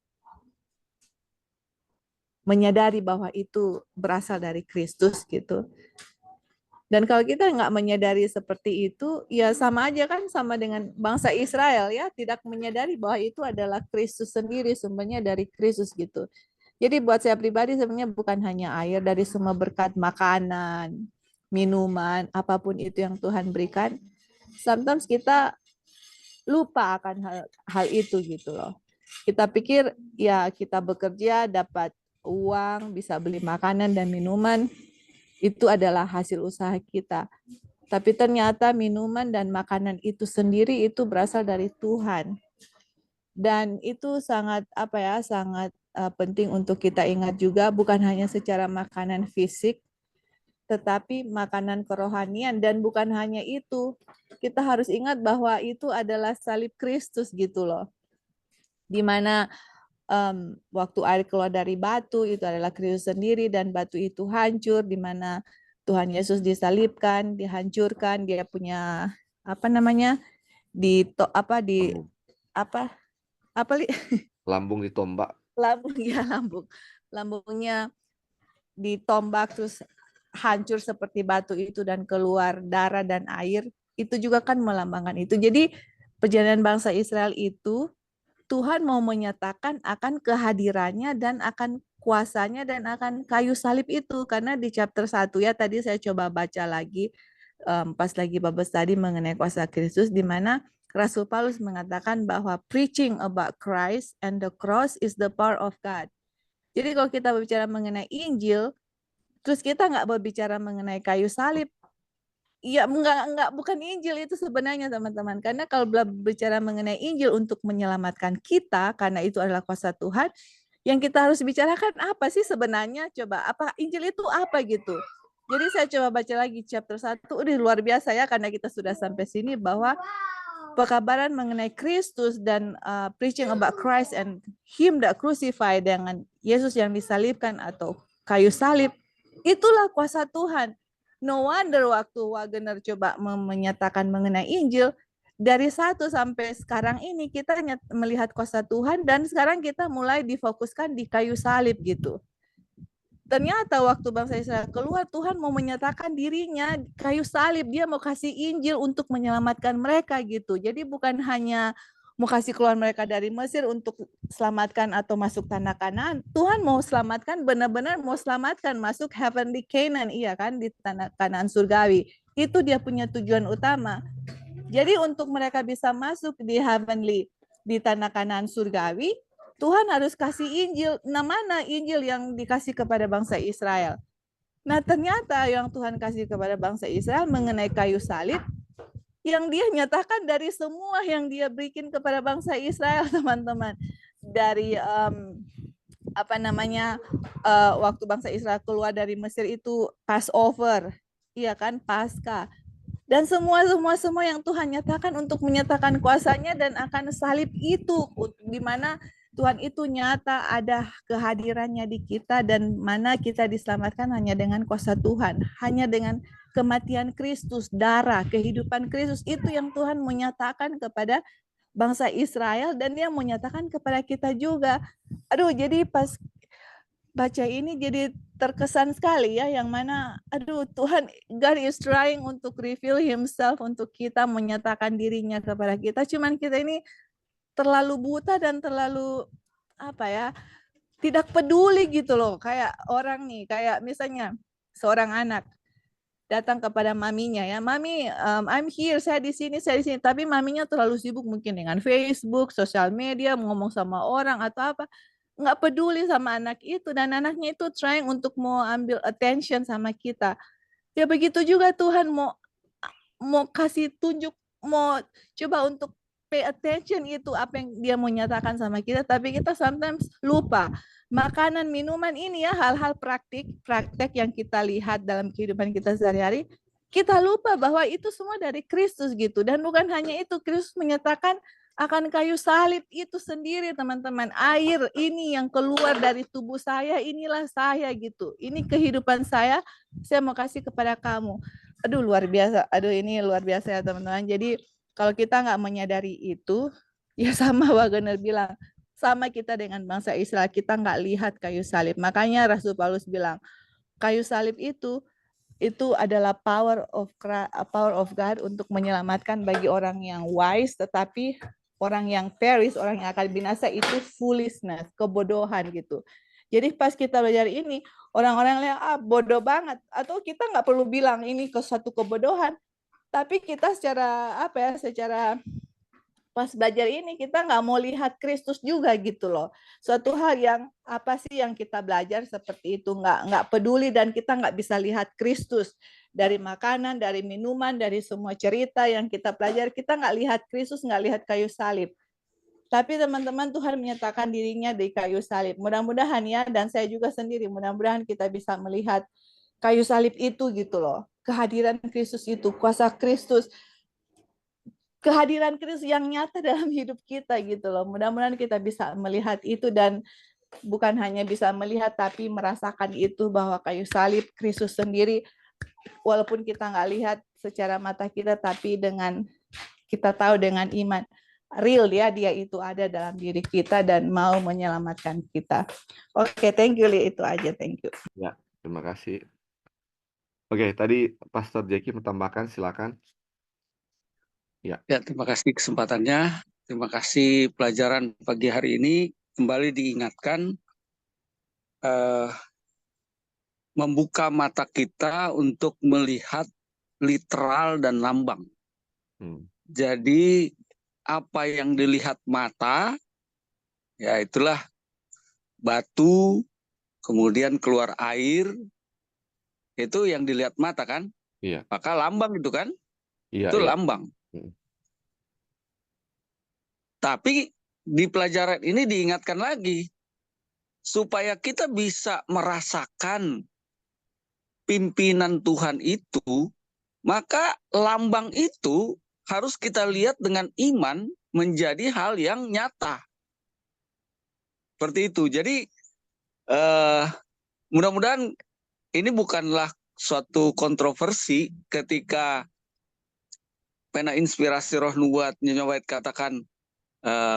menyadari bahwa itu berasal dari Kristus gitu? Dan kalau kita nggak menyadari seperti itu, ya sama aja kan sama dengan bangsa Israel ya, tidak menyadari bahwa itu adalah Kristus sendiri, sumbernya dari Kristus gitu. Jadi buat saya pribadi sebenarnya bukan hanya air, dari semua berkat makanan, minuman, apapun itu yang Tuhan berikan, sometimes kita lupa akan hal itu gitu loh. Kita pikir ya kita bekerja dapat uang, bisa beli makanan dan minuman, itu adalah hasil usaha kita. Tapi ternyata minuman dan makanan itu sendiri itu berasal dari Tuhan. Dan itu sangat sangat penting untuk kita ingat juga, bukan hanya secara makanan fisik, tetapi makanan kerohanian. Dan bukan hanya itu, kita harus ingat bahwa itu adalah salib Kristus gitu loh. Di mana waktu air keluar dari batu itu adalah Kristus sendiri, dan batu itu hancur, di mana Tuhan Yesus disalibkan, dihancurkan, dia punya Lambung ditombak. Lambungnya ditombak terus hancur seperti batu itu dan keluar darah dan air, itu juga kan melambangkan itu. Jadi perjalanan bangsa Israel itu Tuhan mau menyatakan akan kehadirannya dan akan kuasanya dan akan kayu salib itu. Karena di chapter 1 ya, tadi saya coba baca lagi pas lagi Babes tadi mengenai kuasa Kristus, di mana Rasul Paulus mengatakan bahwa preaching about Christ and the cross is the power of God. Jadi kalau kita berbicara mengenai Injil, terus kita nggak berbicara mengenai kayu salib, ya enggak, bukan Injil itu sebenarnya teman-teman. Karena kalau berbicara mengenai Injil untuk menyelamatkan kita, karena itu adalah kuasa Tuhan, yang kita harus bicarakan apa sih sebenarnya? Coba, apa Injil itu apa gitu? Jadi saya coba baca lagi chapter 1, udah luar biasa ya, karena kita sudah sampai sini bahwa pekabaran mengenai Kristus dan preaching about Christ and Him that crucified, dengan Yesus yang disalibkan atau kayu salib, itulah kuasa Tuhan. No wonder waktu Wagner coba menyatakan mengenai Injil, dari 1 sampai sekarang ini kita melihat kuasa Tuhan, dan sekarang kita mulai difokuskan di kayu salib gitu. Ternyata waktu bangsa Israel keluar, Tuhan mau menyatakan dirinya kayu salib, dia mau kasih Injil untuk menyelamatkan mereka gitu. Jadi bukan hanya mau kasih keluar mereka dari Mesir untuk selamatkan atau masuk tanah Kanaan. Tuhan mau selamatkan, benar-benar mau selamatkan masuk heavenly Canaan, iya kan, di tanah Kanaan surgawi. Itu dia punya tujuan utama. Jadi untuk mereka bisa masuk di heavenly, di tanah Kanaan surgawi, Tuhan harus kasih Injil. Nah, mana Injil yang dikasih kepada bangsa Israel? Nah, ternyata yang Tuhan kasih kepada bangsa Israel mengenai kayu salib, yang dia nyatakan dari semua yang dia berikan kepada bangsa Israel, teman-teman. Dari waktu bangsa Israel keluar dari Mesir itu Passover, iya kan, Paskah. Dan semua yang Tuhan nyatakan untuk menyatakan kuasanya dan akan salib itu, di mana Tuhan itu nyata ada kehadirannya di kita, dan mana kita diselamatkan hanya dengan kuasa Tuhan, hanya dengan kematian Kristus, darah, kehidupan Kristus, itu yang Tuhan menyatakan kepada bangsa Israel, dan dia menyatakan kepada kita juga. Aduh, jadi pas baca ini jadi terkesan sekali ya, yang mana Tuhan, God is trying untuk reveal himself untuk kita, menyatakan dirinya kepada kita, cuman kita ini terlalu buta dan terlalu tidak peduli gitu loh. Kayak orang nih, kayak misalnya seorang anak datang kepada maminya ya, mami, I'm here, saya di sini, tapi maminya terlalu sibuk mungkin dengan Facebook, sosial media, ngomong sama orang atau apa, nggak peduli sama anak itu, dan anaknya itu trying untuk mau ambil attention sama kita. Ya begitu juga Tuhan mau kasih tunjuk, mau coba untuk pay attention itu apa yang dia mau nyatakan sama kita, tapi kita sometimes lupa. Makanan, minuman ini ya, hal-hal praktek yang kita lihat dalam kehidupan kita sehari-hari, kita lupa bahwa itu semua dari Kristus gitu. Dan bukan hanya itu, Kristus menyatakan akan kayu salib itu sendiri, teman-teman. Air ini yang keluar dari tubuh saya, inilah saya gitu. Ini kehidupan saya mau kasih kepada kamu. Aduh, luar biasa. Ini luar biasa ya teman-teman. Jadi kalau kita nggak menyadari itu, ya sama Wagner bilang, sama kita dengan bangsa Israel, kita nggak lihat kayu salib. Makanya Rasul Paulus bilang, kayu salib itu adalah power of God untuk menyelamatkan bagi orang yang wise, tetapi orang yang perish, orang yang akan binasa itu foolishness, kebodohan gitu. Jadi pas kita belajar ini, orang-orang lihat bodoh banget, atau kita nggak perlu bilang ini satu kebodohan, tapi kita secara pas belajar ini kita nggak mau lihat Kristus juga gitu loh. Suatu hal yang apa sih yang kita belajar seperti itu, nggak peduli, dan kita nggak bisa lihat Kristus dari makanan, dari minuman, dari semua cerita yang kita pelajari, kita nggak lihat Kristus, nggak lihat kayu salib. Tapi teman-teman, Tuhan menyatakan dirinya di kayu salib. Mudah-mudahan ya, dan saya juga sendiri, mudah-mudahan kita bisa melihat kayu salib itu gitu loh. Kehadiran Kristus itu, kuasa Kristus, kehadiran Kristus yang nyata dalam hidup kita gitu loh. Mudah-mudahan kita bisa melihat itu, dan bukan hanya bisa melihat tapi merasakan itu, bahwa kayu salib Kristus sendiri, walaupun kita nggak lihat secara mata kita, tapi dengan kita tahu dengan iman real dia itu ada dalam diri kita dan mau menyelamatkan kita. Oke, thank you Li, itu aja, thank you. Ya, terima kasih. Oke, tadi Pastor Jackie menambahkan, silakan. Ya, terima kasih kesempatannya. Terima kasih pelajaran pagi hari ini. Kembali diingatkan eh, membuka mata kita untuk melihat literal dan lambang. Hmm. Jadi apa yang dilihat mata, ya itulah batu, kemudian keluar air, itu yang dilihat mata kan? Iya, Maka lambang itu kan? iya, Itu iya. lambang. Hmm. Tapi di pelajaran ini diingatkan lagi, supaya kita bisa merasakan pimpinan Tuhan itu, maka lambang itu harus kita lihat dengan iman menjadi hal yang nyata. Seperti itu. Jadi mudah-mudahan ini bukanlah suatu kontroversi ketika pena inspirasi roh nubuat Nyonya White katakan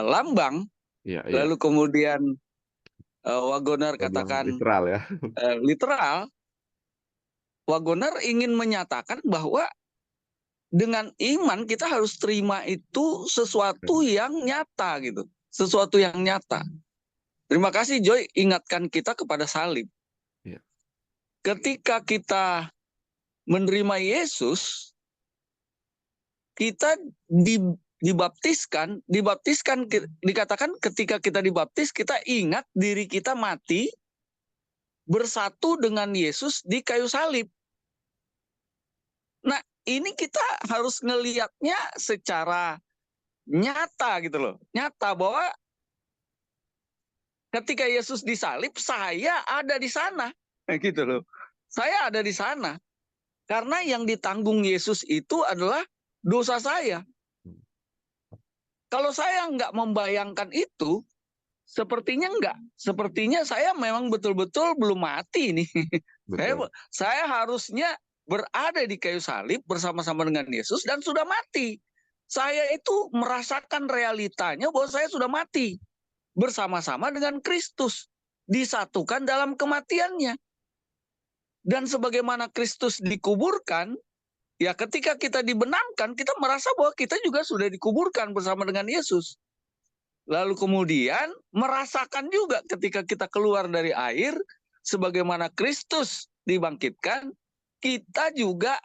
lambang, Iya, iya. lalu kemudian Wagoner Saya bilang katakan literal ya. literal. Wagoner ingin menyatakan bahwa dengan iman kita harus terima itu sesuatu yang nyata gitu, sesuatu yang nyata. Terima kasih Joy, ingatkan kita kepada salib. Iya. Ketika kita menerima Yesus, kita dibaptiskan dikatakan ketika kita dibaptis kita ingat diri kita mati bersatu dengan Yesus di kayu salib. Nah, ini kita harus ngelihatnya secara nyata gitu loh. Nyata bahwa ketika Yesus disalib, saya ada di sana. Gitu loh. Saya ada di sana. Karena yang ditanggung Yesus itu adalah dosa saya. Kalau saya nggak membayangkan itu, sepertinya enggak. Sepertinya saya memang betul-betul belum mati nih. Betul. Saya harusnya berada di kayu salib bersama-sama dengan Yesus dan sudah mati. Saya itu merasakan realitanya bahwa saya sudah mati bersama-sama dengan Kristus, disatukan dalam kematiannya. Dan sebagaimana Kristus dikuburkan, ya ketika kita dibenamkan, kita merasa bahwa kita juga sudah dikuburkan bersama dengan Yesus. Lalu kemudian merasakan juga ketika kita keluar dari air, sebagaimana Kristus dibangkitkan, kita juga,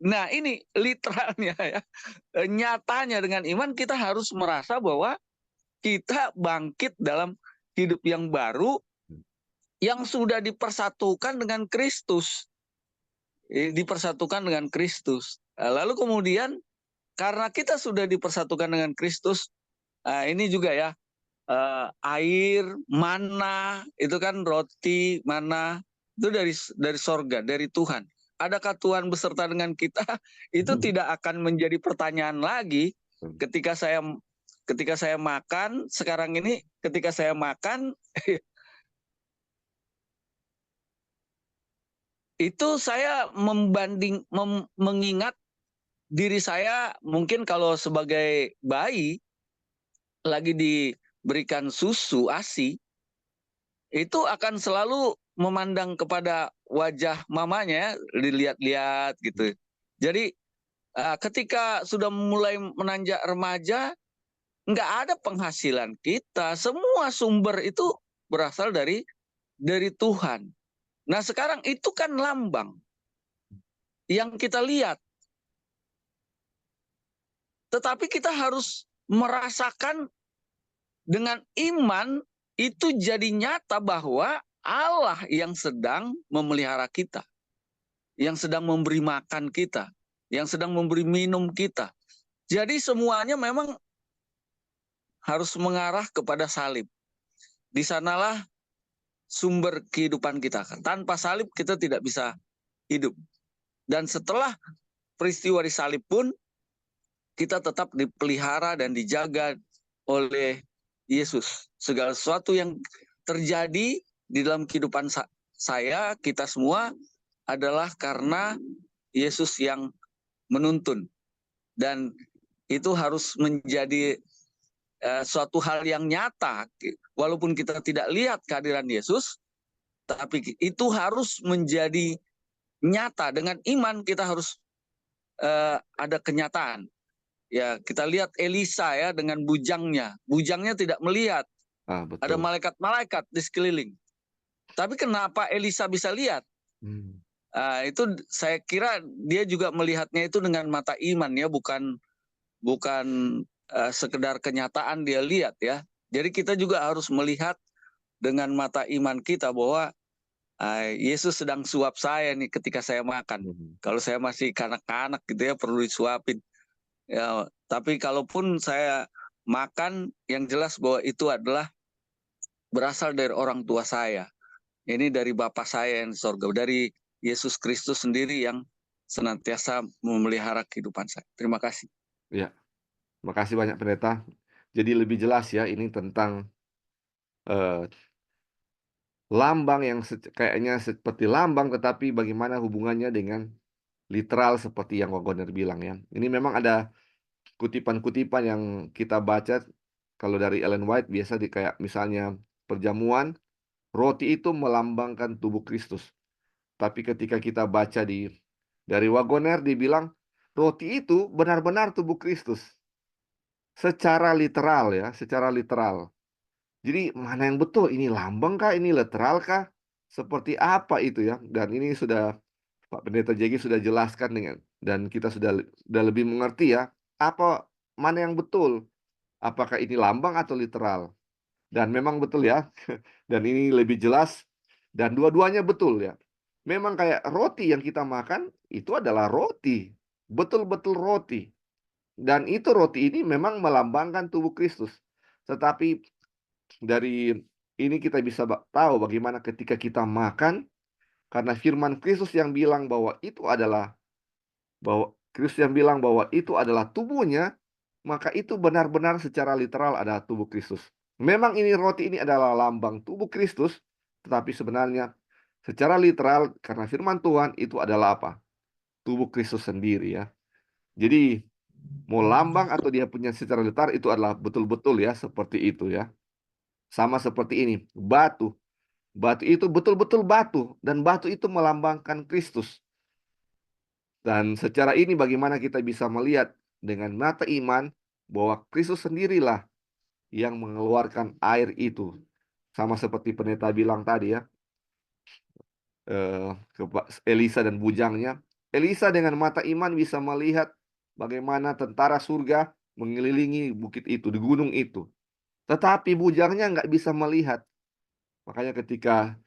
nah ini literalnya ya, nyatanya dengan iman kita harus merasa bahwa kita bangkit dalam hidup yang baru, yang sudah dipersatukan dengan Kristus. Dipersatukan dengan Kristus. Lalu kemudian, karena kita sudah dipersatukan dengan Kristus, ini juga ya, air, mana, itu kan roti, mana, itu dari sorga, dari Tuhan. Adakah Tuhan beserta dengan kita? Itu tidak akan menjadi pertanyaan lagi ketika saya makan, sekarang ini ketika saya makan, itu saya mengingat diri saya mungkin kalau sebagai bayi, lagi diberikan susu ASI, itu akan selalu memandang kepada wajah mamanya, dilihat-lihat gitu. Jadi ketika sudah mulai menanjak remaja, nggak ada penghasilan kita, semua sumber itu berasal dari Tuhan. Nah sekarang itu kan lambang yang kita lihat, tetapi kita harus merasakan dengan iman itu jadi nyata bahwa Allah yang sedang memelihara kita, yang sedang memberi makan kita, yang sedang memberi minum kita. Jadi semuanya memang harus mengarah kepada salib. Di sanalah sumber kehidupan kita. Tanpa salib kita tidak bisa hidup. Dan setelah peristiwa di salib pun kita tetap dipelihara dan dijaga oleh Yesus. Segala sesuatu yang terjadi di dalam kehidupan saya, kita semua adalah karena Yesus yang menuntun. Dan itu harus menjadi suatu hal yang nyata. Walaupun kita tidak lihat kehadiran Yesus, tapi itu harus menjadi nyata. Dengan iman kita harus ada kenyataan. Ya, kita lihat Elisa ya dengan bujangnya. Bujangnya tidak melihat. Betul. Ada malaikat-malaikat di sekeliling. Tapi kenapa Elisa bisa lihat? Hmm. Itu saya kira dia juga melihatnya itu dengan mata iman ya, bukan sekedar kenyataan dia lihat ya. Jadi kita juga harus melihat dengan mata iman kita bahwa Yesus sedang suap saya nih ketika saya makan. Hmm. Kalau saya masih kanak-kanak gitu ya, perlu disuapin. Ya, tapi kalaupun saya makan, yang jelas bahwa itu adalah berasal dari orang tua saya. Ini dari Bapa saya yang di sorga, dari Yesus Kristus sendiri yang senantiasa memelihara kehidupan saya. Terima kasih. Ya, makasih banyak pendeta. Jadi lebih jelas ya ini tentang eh, lambang yang kayaknya seperti lambang, tetapi bagaimana hubungannya dengan literal seperti yang Wagoner bilang ya. Ini memang ada kutipan-kutipan yang kita baca kalau dari Ellen White biasa di kayak misalnya perjamuan, roti itu melambangkan tubuh Kristus. Tapi ketika kita baca dari Wagoner dibilang roti itu benar-benar tubuh Kristus. Secara literal ya, secara literal. Jadi mana yang betul? Ini lambang kah? Ini literal kah? Seperti apa itu ya? Dan ini sudah Pak Pendeta Jegi sudah jelaskan dan kita sudah lebih mengerti ya apa mana yang betul. Apakah ini lambang atau literal? Dan memang betul ya. Dan ini lebih jelas dan dua-duanya betul ya. Memang kayak roti yang kita makan itu adalah roti. Betul-betul roti. Dan itu roti ini memang melambangkan tubuh Kristus. Tetapi dari ini kita bisa tahu bagaimana ketika kita makan, karena firman Kristus yang bilang bahwa itu adalah tubuhnya, maka itu benar-benar secara literal adalah tubuh Kristus. Memang ini roti ini adalah lambang tubuh Kristus, tetapi sebenarnya secara literal karena firman Tuhan itu adalah apa? Tubuh Kristus sendiri ya. Jadi mau lambang atau dia punya secara literal itu adalah betul-betul ya seperti itu ya. Sama seperti ini, batu. Batu itu betul-betul batu dan batu itu melambangkan Kristus. Dan secara ini bagaimana kita bisa melihat dengan mata iman bahwa Kristus sendirilah yang mengeluarkan air itu. Sama seperti pendeta bilang tadi ya, ke Elisa dan bujangnya. Elisa dengan mata iman bisa melihat bagaimana tentara surga mengelilingi bukit itu, di gunung itu. Tetapi bujangnya nggak bisa melihat. Makanya ketika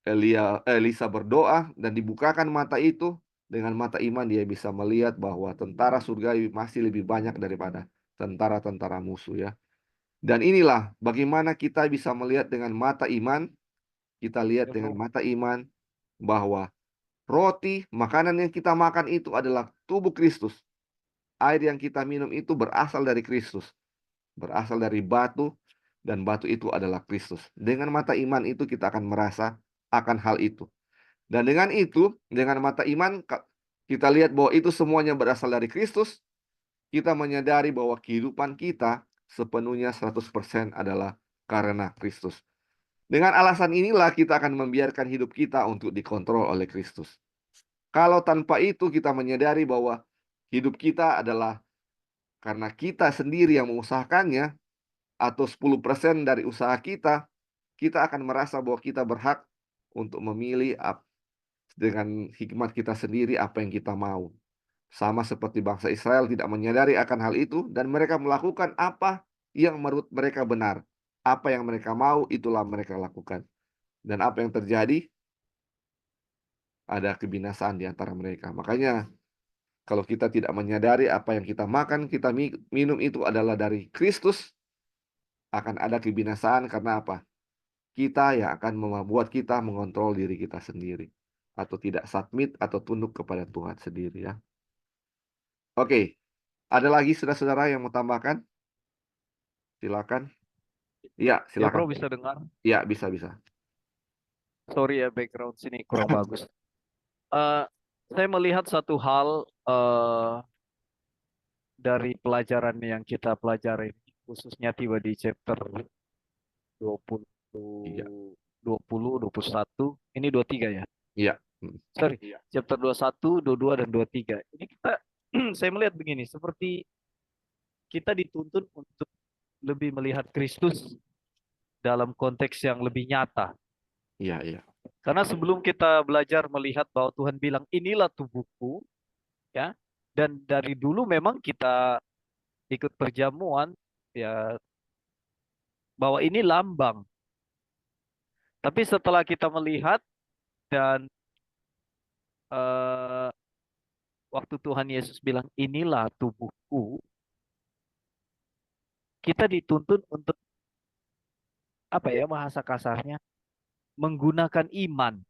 Elisa berdoa dan dibukakan mata itu, dengan mata iman dia bisa melihat bahwa tentara surgawi masih lebih banyak daripada tentara-tentara musuh ya. Dan inilah bagaimana kita bisa melihat dengan mata iman. Kita lihat dengan mata iman bahwa roti, makanan yang kita makan itu adalah tubuh Kristus. Air yang kita minum itu berasal dari Kristus. Berasal dari batu, dan batu itu adalah Kristus. Dengan mata iman itu kita akan merasa akan hal itu. Dan dengan itu, dengan mata iman, kita lihat bahwa itu semuanya berasal dari Kristus. Kita menyadari bahwa kehidupan kita sepenuhnya 100% adalah karena Kristus. Dengan alasan inilah kita akan membiarkan hidup kita untuk dikontrol oleh Kristus. Kalau tanpa itu kita menyadari bahwa hidup kita adalah karena kita sendiri yang mengusahakannya, atau 10% dari usaha kita, kita akan merasa bahwa kita berhak untuk memilih dengan hikmat kita sendiri apa yang kita mau. Sama seperti bangsa Israel tidak menyadari akan hal itu, dan mereka melakukan apa yang menurut mereka benar. Apa yang mereka mau, itulah mereka lakukan. Dan apa yang terjadi? Ada kebinasaan di antara mereka. Makanya kalau kita tidak menyadari apa yang kita makan, kita minum itu adalah dari Kristus, akan ada kebinasaan karena apa? Kita yang akan membuat kita mengontrol diri kita sendiri. Atau tidak submit atau tunduk kepada Tuhan sendiri ya. Oke, ada lagi saudara-saudara yang mau tambahkan? Silakan. Iya, Ya silakan. bro, bisa dengar? Iya, bisa. Sorry ya, background sini kurang bagus. Saya melihat satu hal dari pelajaran yang kita pelajari, khususnya tiba di chapter 20, Iya. 20, 21, ini 23 ya? Iya. Sorry, chapter 21, 22, dan 23. Ini kita, saya melihat begini, seperti kita dituntun untuk lebih melihat Kristus dalam konteks yang lebih nyata. Iya, iya. Karena sebelum kita belajar melihat bahwa Tuhan bilang inilah tubuhku, ya, dan dari dulu memang kita ikut perjamuan, ya, bahwa ini lambang. Tapi setelah kita melihat dan eh, waktu Tuhan Yesus bilang inilah tubuhku, kita dituntun untuk apa ya bahasa kasarnya, menggunakan iman,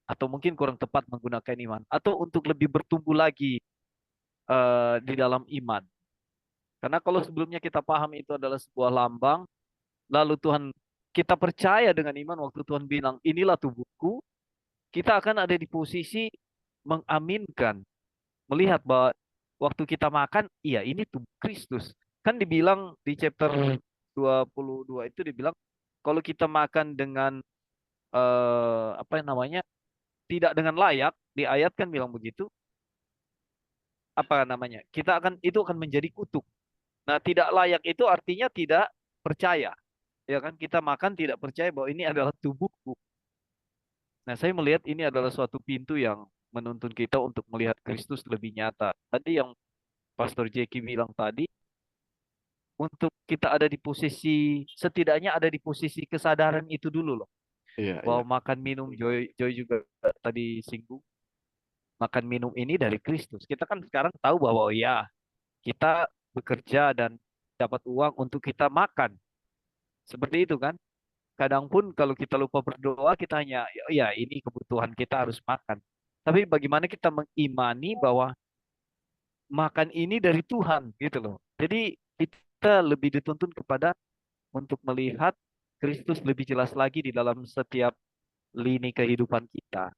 atau mungkin kurang tepat menggunakan iman, atau untuk lebih bertumbuh lagi di dalam iman. Karena kalau sebelumnya kita paham itu adalah sebuah lambang, lalu Tuhan kita percaya dengan iman waktu Tuhan bilang inilah tubuhku, kita akan ada di posisi mengaminkan, melihat bahwa waktu kita makan, iya ini tubuh Kristus. Kan dibilang di chapter 22 itu dibilang kalau kita makan dengan apa namanya? Tidak dengan layak, di ayat kan bilang begitu, apa namanya? Kita akan itu akan menjadi kutuk. Nah, tidak layak itu artinya tidak percaya. Ya kan kita makan tidak percaya bahwa ini adalah tubuhku. Nah, saya melihat ini adalah suatu pintu yang menuntun kita untuk melihat Kristus lebih nyata. Tadi yang Pastor Jeki bilang tadi, untuk kita ada di posisi, setidaknya ada di posisi kesadaran itu dulu loh. Iya, iya. Bahwa makan minum, Joy juga tadi singgung, makan minum ini dari Kristus. Kita kan sekarang tahu bahwa oh ya, kita bekerja dan dapat uang untuk kita makan. Seperti itu kan. Kadang pun kalau kita lupa berdoa, kita hanya, ya ini kebutuhan kita harus makan. Tapi bagaimana kita mengimani bahwa makan ini dari Tuhan gitu loh. Jadi kita lebih dituntun kepada untuk melihat Kristus lebih jelas lagi di dalam setiap lini kehidupan kita.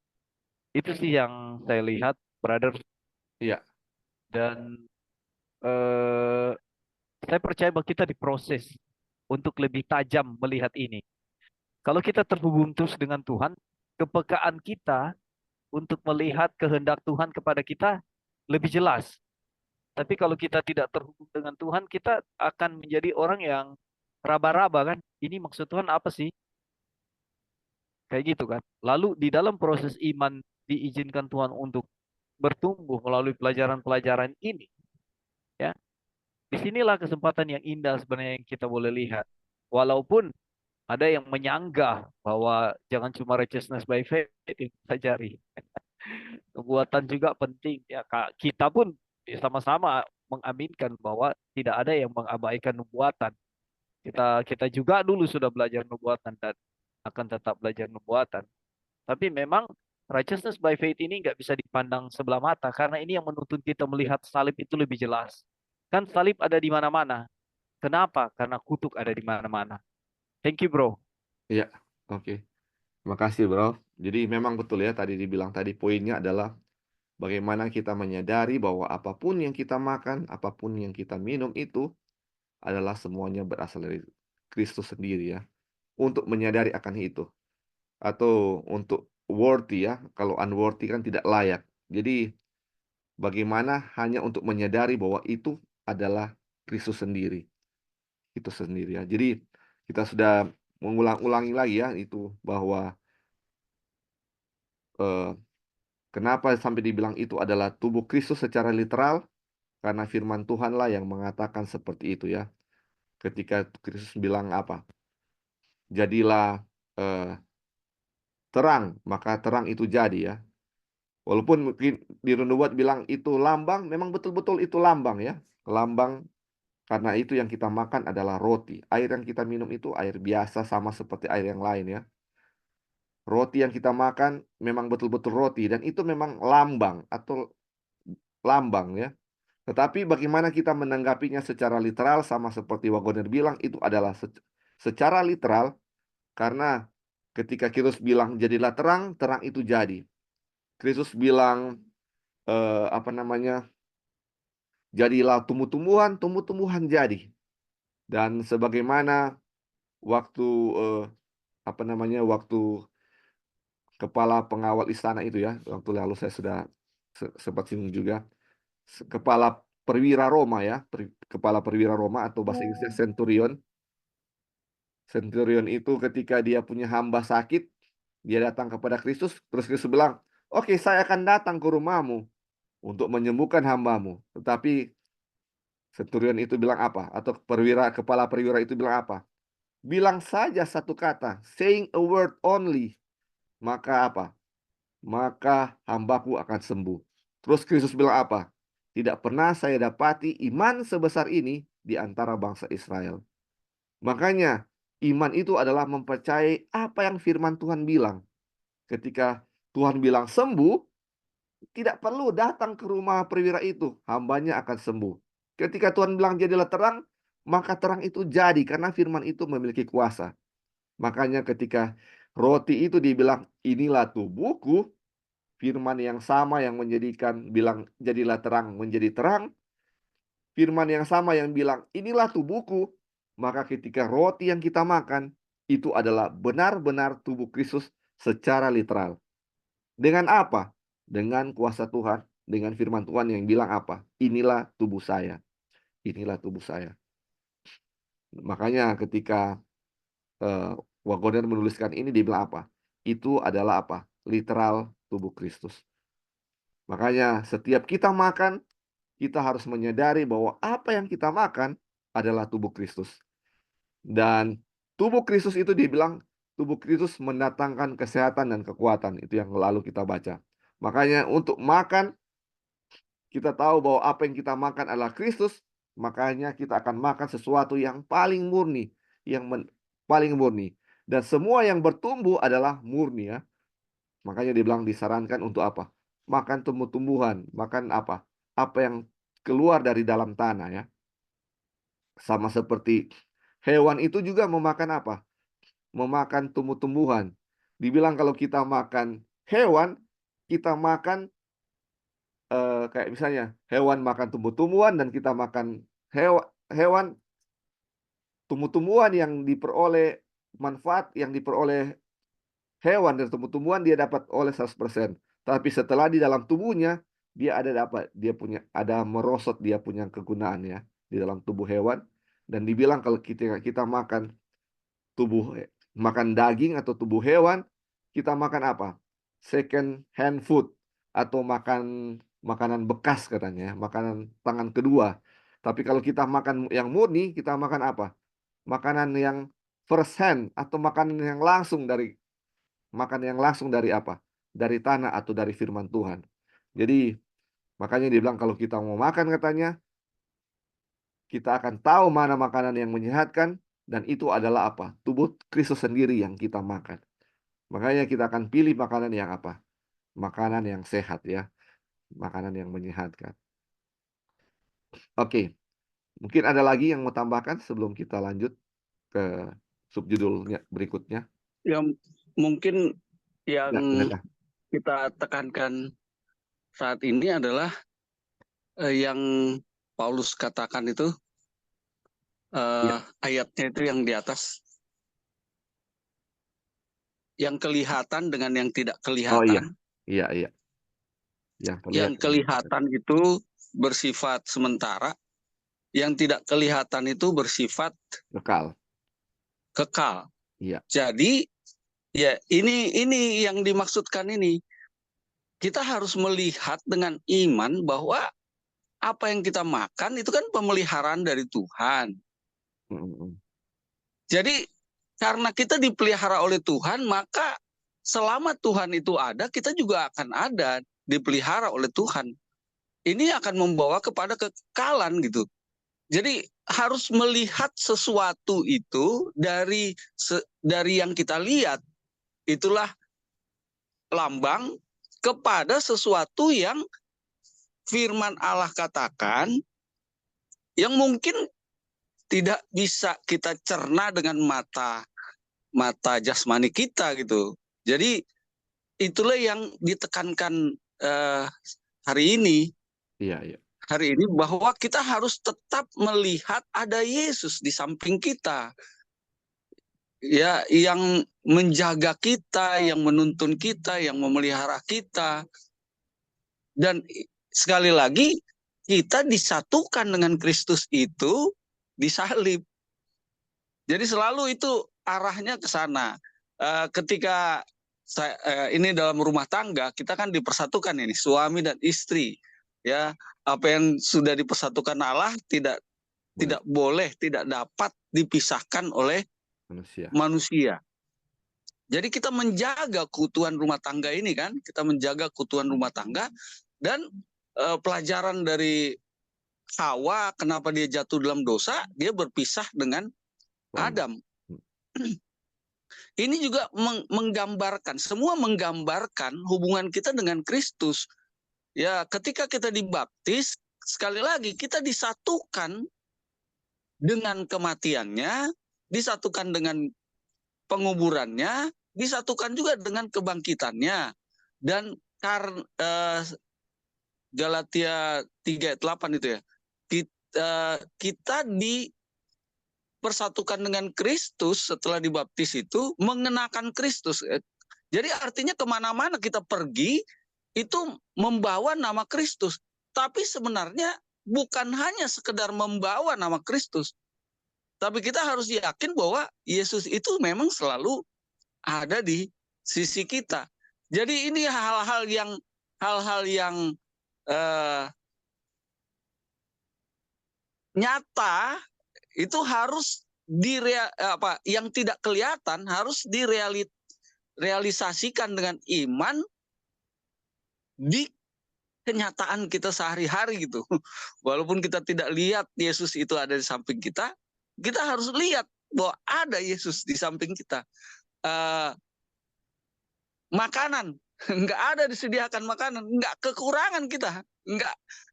Itu sih yang saya lihat, brother. Iya, Dan eh, saya percaya bahwa kita diproses untuk lebih tajam melihat ini. Kalau kita terhubung terus dengan Tuhan, kepekaan kita untuk melihat kehendak Tuhan kepada kita lebih jelas. Tapi kalau kita tidak terhubung dengan Tuhan, kita akan menjadi orang yang raba-raba kan. Ini maksud Tuhan apa sih? Kayak gitu kan. Lalu di dalam proses iman diizinkan Tuhan untuk bertumbuh melalui pelajaran-pelajaran ini. Ya, disinilah kesempatan yang indah sebenarnya yang kita boleh lihat. Walaupun ada yang menyanggah bahwa jangan cuma righteousness by faith yang kita cari. Nubuatan juga penting. Ya, Kak. Kita pun sama-sama mengaminkan bahwa tidak ada yang mengabaikan nubuatan. Kita juga dulu sudah belajar nubuatan dan akan tetap belajar nubuatan. Tapi memang righteousness by faith ini nggak bisa dipandang sebelah mata karena ini yang menuntun kita melihat salib itu lebih jelas. Kan salib ada di mana-mana. Kenapa? Karena kutuk ada di mana-mana. Thank you, bro. iya. Oke. Terima kasih, Bro. Jadi memang betul ya tadi dibilang tadi poinnya adalah bagaimana kita menyadari bahwa apapun yang kita makan, apapun yang kita minum itu adalah semuanya berasal dari Kristus sendiri ya. Untuk menyadari akan itu. Atau untuk worthy ya. Kalau unworthy kan tidak layak. Jadi bagaimana hanya untuk menyadari bahwa itu adalah Kristus sendiri. Itu sendiri ya. Jadi kita sudah mengulang-ulangi lagi ya itu bahwa eh, kenapa sampai dibilang itu adalah tubuh Kristus secara literal? Karena firman Tuhanlah yang mengatakan seperti itu ya. Ketika Kristus bilang apa? Jadilah eh, terang, maka terang itu jadi ya. Walaupun mungkin di nubuat bilang itu lambang, memang betul-betul itu lambang ya. Lambang karena itu yang kita makan adalah roti. Air yang kita minum itu air biasa sama seperti air yang lain ya. Roti yang kita makan memang betul-betul roti dan itu memang lambang atau lambang ya. Tetapi bagaimana kita menanggapinya secara literal sama seperti Wagoner bilang itu adalah secara literal karena ketika Kristus bilang jadilah terang, terang itu jadi. Kristus bilang apa namanya? Jadilah tumbuh-tumbuhan, tumbuh-tumbuhan jadi. Dan sebagaimana waktu apa namanya? Waktu kepala pengawal istana itu ya, waktu lalu saya sudah sempat singgung juga. Kepala perwira Roma ya, kepala perwira Roma atau bahasa Inggrisnya centurion. Centurion itu ketika dia punya hamba sakit, dia datang kepada Kristus, terus Kristus bilang, "Oke, saya akan datang ke rumahmu untuk menyembuhkan hambamu." Tetapi Centurion itu bilang apa? Atau kepala perwira itu bilang apa? Bilang saja satu kata, saying a word only. Maka apa? Maka hambaku akan sembuh. Terus Kristus bilang apa? Tidak pernah saya dapati iman sebesar ini di antara bangsa Israel. Makanya iman itu adalah mempercayai apa yang firman Tuhan bilang. Ketika Tuhan bilang sembuh, tidak perlu datang ke rumah perwira itu, hambanya akan sembuh. Ketika Tuhan bilang jadilah terang, maka terang itu jadi karena firman itu memiliki kuasa. Makanya ketika roti itu dibilang inilah tubuhku, firman yang sama yang menjadikan bilang jadilah terang menjadi terang, firman yang sama yang bilang inilah tubuhku, maka ketika roti yang kita makan itu adalah benar-benar tubuh Kristus secara literal. Dengan apa? Dengan kuasa Tuhan, dengan firman Tuhan yang bilang apa? Inilah tubuh saya. Inilah tubuh saya. Makanya ketika Wagoner menuliskan ini dia bilang apa? Itu adalah apa? Literal tubuh Kristus. Makanya setiap kita makan, kita harus menyadari bahwa apa yang kita makan adalah tubuh Kristus. Dan tubuh Kristus itu dibilang tubuh Kristus mendatangkan kesehatan dan kekuatan. Itu yang lalu kita baca. Makanya untuk makan, kita tahu bahwa apa yang kita makan adalah Kristus. Makanya kita akan makan sesuatu yang paling murni. Paling murni. Dan semua yang bertumbuh adalah murni ya. Makanya dibilang disarankan untuk apa? Makan tumbuh-tumbuhan. Makan apa? Apa yang keluar dari dalam tanah ya. Sama seperti hewan itu juga memakan apa? Memakan tumbuh-tumbuhan. Dibilang kalau kita makan hewan, kita makan kayak misalnya hewan makan tumbuh-tumbuhan dan kita makan hewan tumbuh-tumbuhan yang diperoleh manfaat yang diperoleh hewan dari tumbuh-tumbuhan dia dapat oleh 100%. Tapi setelah di dalam tubuhnya dia ada merosot dia punya kegunaan ya di dalam tubuh hewan dan dibilang kalau kita makan daging atau tubuh hewan, kita makan apa? Second hand food atau makanan bekas katanya, makanan tangan kedua. Tapi kalau kita makan yang murni, kita makan apa? Makanan yang first hand atau makanan yang langsung dari apa? Dari tanah atau dari firman Tuhan. Jadi makanya dibilang kalau kita mau makan katanya, kita akan tahu mana makanan yang menyehatkan dan itu adalah apa? Tubuh Kristus sendiri yang kita makan. Makanya kita akan pilih makanan yang apa? Makanan yang sehat ya. Makanan yang menyehatkan. Oke. Mungkin ada lagi yang mau tambahkan sebelum kita lanjut ke subjudulnya berikutnya. Yang mungkin yang Ya, silakan. kita tekankan saat ini adalah yang Paulus katakan itu ayatnya itu yang di atas, yang kelihatan dengan yang tidak kelihatan. Iya. Yang kelihatan itu bersifat sementara, yang tidak kelihatan itu bersifat kekal. Iya. Jadi ya ini yang dimaksudkan ini. Kita harus melihat dengan iman bahwa apa yang kita makan itu kan pemeliharaan dari Tuhan. Jadi karena kita dipelihara oleh Tuhan, maka selama Tuhan itu ada, kita juga akan ada, dipelihara oleh Tuhan. Ini akan membawa kepada kekekalan gitu. Jadi harus melihat sesuatu itu dari yang kita lihat. Itulah lambang kepada sesuatu yang firman Allah katakan yang mungkin tidak bisa kita cerna dengan mata jasmani kita gitu. Jadi itulah yang ditekankan hari ini. Iya. Hari ini bahwa kita harus tetap melihat ada Yesus di samping kita. Ya, yang menjaga kita, yang menuntun kita, yang memelihara kita. Dan sekali lagi kita disatukan dengan Kristus itu disalib. Jadi selalu itu arahnya ke sana. Ketika ini dalam rumah tangga, kita kan dipersatukan ini, suami dan istri. Ya, apa yang sudah dipersatukan Allah tidak boleh, tidak dapat dipisahkan oleh manusia. Jadi kita menjaga keutuhan rumah tangga ini kan, kita menjaga keutuhan rumah tangga, dan pelajaran dari Hawa kenapa dia jatuh dalam dosa, dia berpisah dengan Adam. Ini juga menggambarkan, semua menggambarkan hubungan kita dengan Kristus. Ya, ketika kita dibaptis, sekali lagi kita disatukan dengan kematiannya, disatukan dengan penguburannya, disatukan juga dengan kebangkitannya. Dan Galatia 3 ayat 8 itu ya, kita dipersatukan dengan Kristus setelah dibaptis itu, mengenakan Kristus. Jadi artinya kemana-mana kita pergi, itu membawa nama Kristus. Tapi sebenarnya bukan hanya sekedar membawa nama Kristus, tapi kita harus yakin bahwa Yesus itu memang selalu ada di sisi kita. Jadi ini hal-hal yang nyata itu harus yang tidak kelihatan harus direalisasikan dengan iman di kenyataan kita sehari-hari gitu. Walaupun kita tidak lihat Yesus itu ada di samping kita, kita harus lihat bahwa ada Yesus di samping kita. Makanan, nggak ada disediakan makanan, nggak kekurangan kita.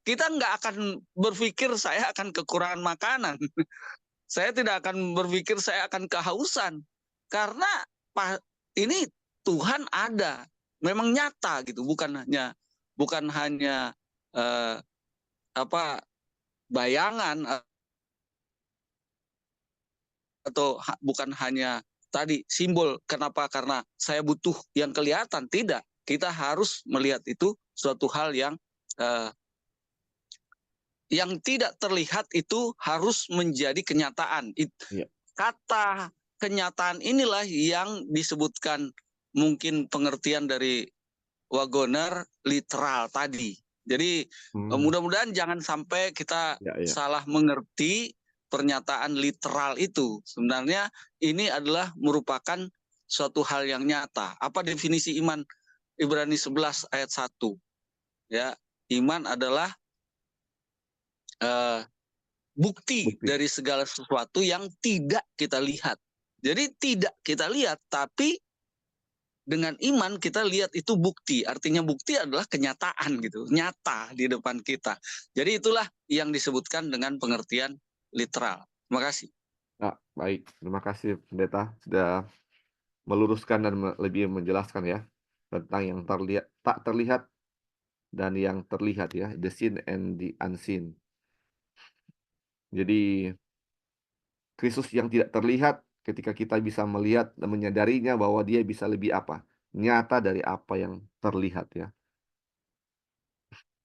Kita nggak akan berpikir saya akan kekurangan makanan. Saya tidak akan berpikir saya akan kehausan. Karena ini Tuhan ada, memang nyata gitu, bukan hanya bayangan, atau bukan hanya tadi simbol. Kenapa? Karena saya butuh yang kelihatan. Tidak, kita harus melihat itu suatu hal yang tidak terlihat itu harus menjadi kenyataan. Kata kenyataan inilah yang disebutkan mungkin pengertian dari Wagoner literal tadi. Jadi mudah-mudahan jangan sampai kita salah mengerti pernyataan literal itu. Sebenarnya ini adalah merupakan suatu hal yang nyata. Apa definisi iman? Ibrani 11 ayat 1. Ya, iman adalah bukti dari segala sesuatu yang tidak kita lihat. Jadi tidak kita lihat, tapi dengan iman kita lihat itu bukti. Artinya bukti adalah kenyataan gitu, nyata di depan kita. Jadi itulah yang disebutkan dengan pengertian literal. Terima kasih. Nah, baik, terima kasih Pendeta sudah meluruskan dan lebih menjelaskan ya tentang yang tak terlihat dan yang terlihat ya, the seen and the unseen. Jadi Kristus yang tidak terlihat, ketika kita bisa melihat dan menyadarinya bahwa dia bisa lebih nyata dari apa yang terlihat ya.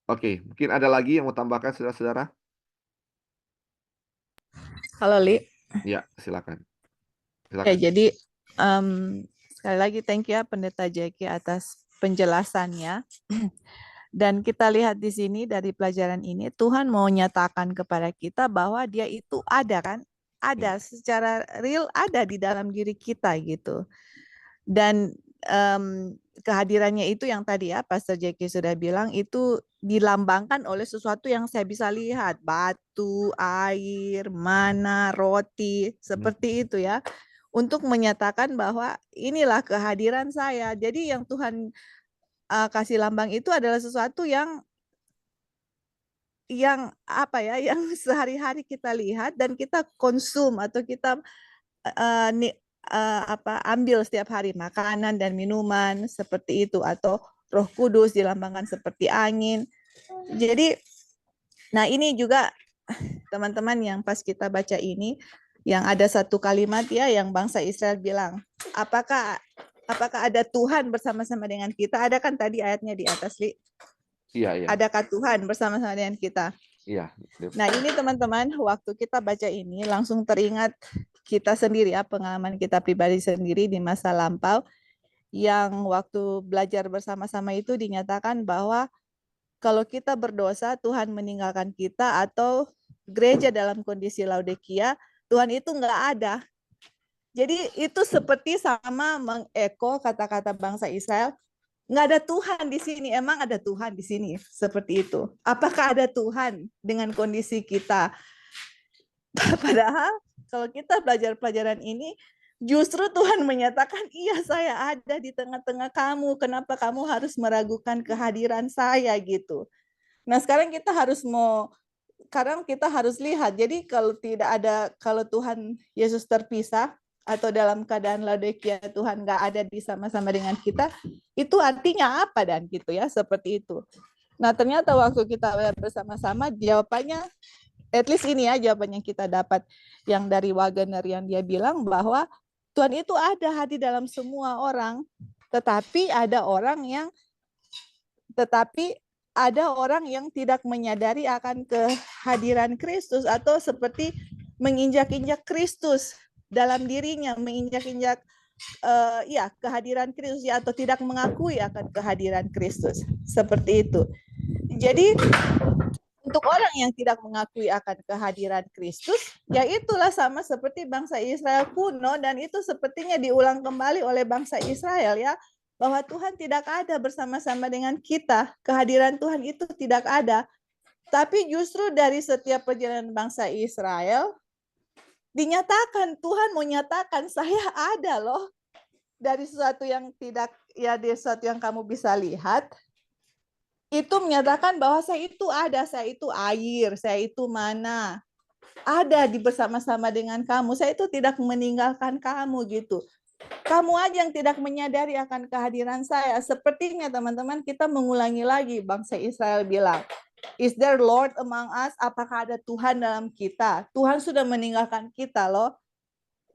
Oke, mungkin ada lagi yang mau tambahkan saudara-saudara? Halo Li. Ya, silakan. Ya, jadi sekali lagi thank you ya Pendeta Jeki atas penjelasannya. Dan kita lihat di sini dari pelajaran ini, Tuhan mau nyatakan kepada kita bahwa dia itu ada kan? Ada, secara real ada di dalam diri kita gitu. Dan kehadirannya itu yang tadi ya Pastor Jeki sudah bilang, itu dilambangkan oleh sesuatu yang saya bisa lihat. Batu, air, mana, roti, seperti itu ya. Untuk menyatakan bahwa inilah kehadiran saya. Jadi yang Tuhan kasih lambang itu adalah sesuatu yang yang sehari-hari kita lihat dan kita konsum atau kita ambil setiap hari, makanan dan minuman seperti itu, atau Roh Kudus dilambangkan seperti angin. Jadi nah ini juga teman-teman yang pas kita baca ini, yang ada satu kalimat ya yang bangsa Israel bilang, apakah ada Tuhan bersama-sama dengan kita? Ada kan tadi ayatnya di atas, Li? Iya. Adakah Tuhan bersama-sama dengan kita? Iya. Nah ini teman-teman, waktu kita baca ini langsung teringat kita sendiri ya, pengalaman kita pribadi sendiri di masa lampau, yang waktu belajar bersama-sama itu dinyatakan bahwa kalau kita berdosa, Tuhan meninggalkan kita, atau gereja dalam kondisi Laodikia, Tuhan itu nggak ada. Jadi itu seperti sama mengeko kata-kata bangsa Israel, nggak ada Tuhan di sini. Emang ada Tuhan di sini? Seperti itu. Apakah ada Tuhan dengan kondisi kita? Padahal kalau kita belajar pelajaran ini, justru Tuhan menyatakan, iya saya ada di tengah-tengah kamu. Kenapa kamu harus meragukan kehadiran saya gitu? Nah sekarang kita harus lihat. Jadi kalau Tuhan Yesus terpisah, atau dalam keadaan Laodikia Tuhan nggak ada di sama-sama dengan kita, itu artinya apa dan gitu ya, seperti itu. Nah ternyata waktu kita bersama-sama, jawabannya, at least ini ya jawaban yang kita dapat, yang dari Wagner yang dia bilang bahwa Tuhan itu ada di dalam semua orang, tetapi ada orang yang tidak menyadari akan kehadiran Kristus, atau seperti menginjak-injak Kristus dalam dirinya, menginjak-injak kehadiran Kristus ya, atau tidak mengakui akan kehadiran Kristus, seperti itu. Jadi untuk orang yang tidak mengakui akan kehadiran Kristus, ya itulah sama seperti bangsa Israel kuno, dan itu sepertinya diulang kembali oleh bangsa Israel ya, bahwa Tuhan tidak ada bersama-sama dengan kita, kehadiran Tuhan itu tidak ada. Tapi justru dari setiap perjalanan bangsa Israel, dinyatakan, Tuhan mau nyatakan, saya ada loh. Dari sesuatu yang tidak, ya dari sesuatu yang kamu bisa lihat, itu menyatakan bahwa saya itu ada, saya itu air, saya itu mana. Ada di bersama-sama dengan kamu, saya itu tidak meninggalkan kamu gitu. Kamu aja yang tidak menyadari akan kehadiran saya. Sepertinya teman-teman kita mengulangi lagi, bangsa Israel bilang, is there Lord among us? Apakah ada Tuhan dalam kita? Tuhan sudah meninggalkan kita loh.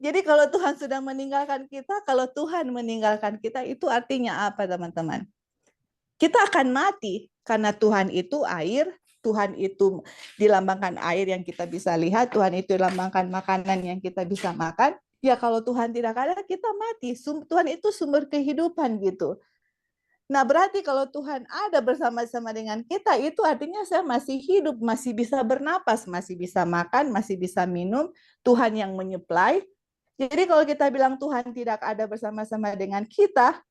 Jadi kalau Tuhan sudah meninggalkan kita, kalau Tuhan meninggalkan kita, itu artinya apa teman-teman? Kita akan mati, karena Tuhan itu air, Tuhan itu dilambangkan air yang kita bisa lihat, Tuhan itu dilambangkan makanan yang kita bisa makan. Ya kalau Tuhan tidak ada, kita mati. Tuhan itu sumber kehidupan gitu. Nah berarti kalau Tuhan ada bersama-sama dengan kita, itu artinya saya masih hidup, masih bisa bernapas, masih bisa makan, masih bisa minum, Tuhan yang menyuplai. Jadi kalau kita bilang Tuhan tidak ada bersama-sama dengan kita,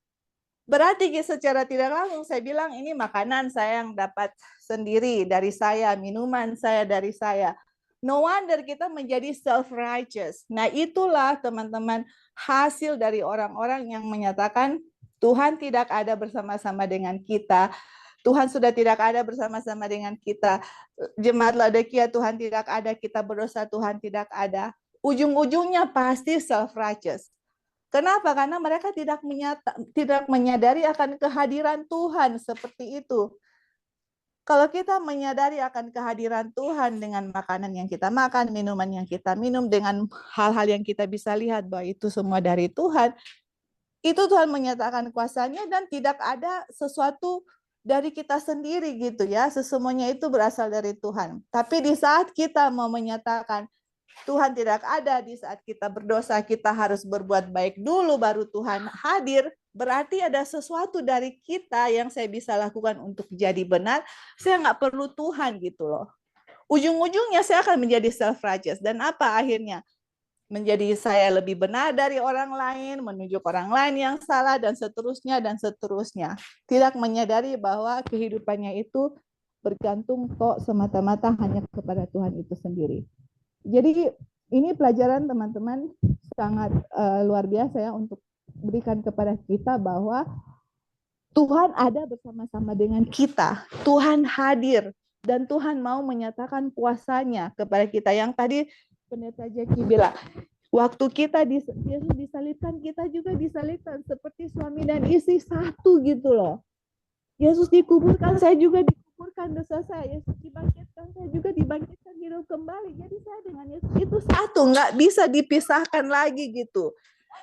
berarti secara tidak langsung saya bilang ini makanan saya yang dapat sendiri dari saya, minuman saya dari saya. No wonder kita menjadi self-righteous. Nah itulah teman-teman hasil dari orang-orang yang menyatakan Tuhan tidak ada bersama-sama dengan kita. Tuhan sudah tidak ada bersama-sama dengan kita. Jemaat Laodikia, Tuhan tidak ada. Kita berdosa, Tuhan tidak ada. Ujung-ujungnya pasti self-righteous. Kenapa? Karena mereka tidak menyadari akan kehadiran Tuhan seperti itu. Kalau kita menyadari akan kehadiran Tuhan dengan makanan yang kita makan, minuman yang kita minum, dengan hal-hal yang kita bisa lihat bahwa itu semua dari Tuhan, itu Tuhan menyatakan kuasanya dan tidak ada sesuatu dari kita sendiri gitu ya. Semuanya itu berasal dari Tuhan. Tapi di saat kita mau menyatakan Tuhan tidak ada, di saat kita berdosa kita harus berbuat baik dulu baru Tuhan hadir, berarti ada sesuatu dari kita yang saya bisa lakukan untuk jadi benar. Saya nggak perlu Tuhan gitu loh. Ujung-ujungnya saya akan menjadi self-righteous. Dan apa akhirnya? Menjadi saya lebih benar dari orang lain, menunjuk orang lain yang salah, dan seterusnya, dan seterusnya. Tidak menyadari bahwa kehidupannya itu bergantung kok semata-mata hanya kepada Tuhan itu sendiri. Jadi ini pelajaran teman-teman sangat luar biasa ya untuk berikan kepada kita bahwa Tuhan ada bersama-sama dengan kita. Tuhan hadir dan Tuhan mau menyatakan kuasanya kepada kita. Yang tadi Pendeta Jackie bilang, waktu kita Yesus disalibkan, kita juga disalibkan seperti suami dan istri satu gitu loh. Yesus dikuburkan, saya juga dikuburkan dosa saya. Yesus dibangkitkan, saya juga dibangkitkan hidup kembali. Jadi saya dengan Yesus itu satu, nggak bisa dipisahkan lagi gitu.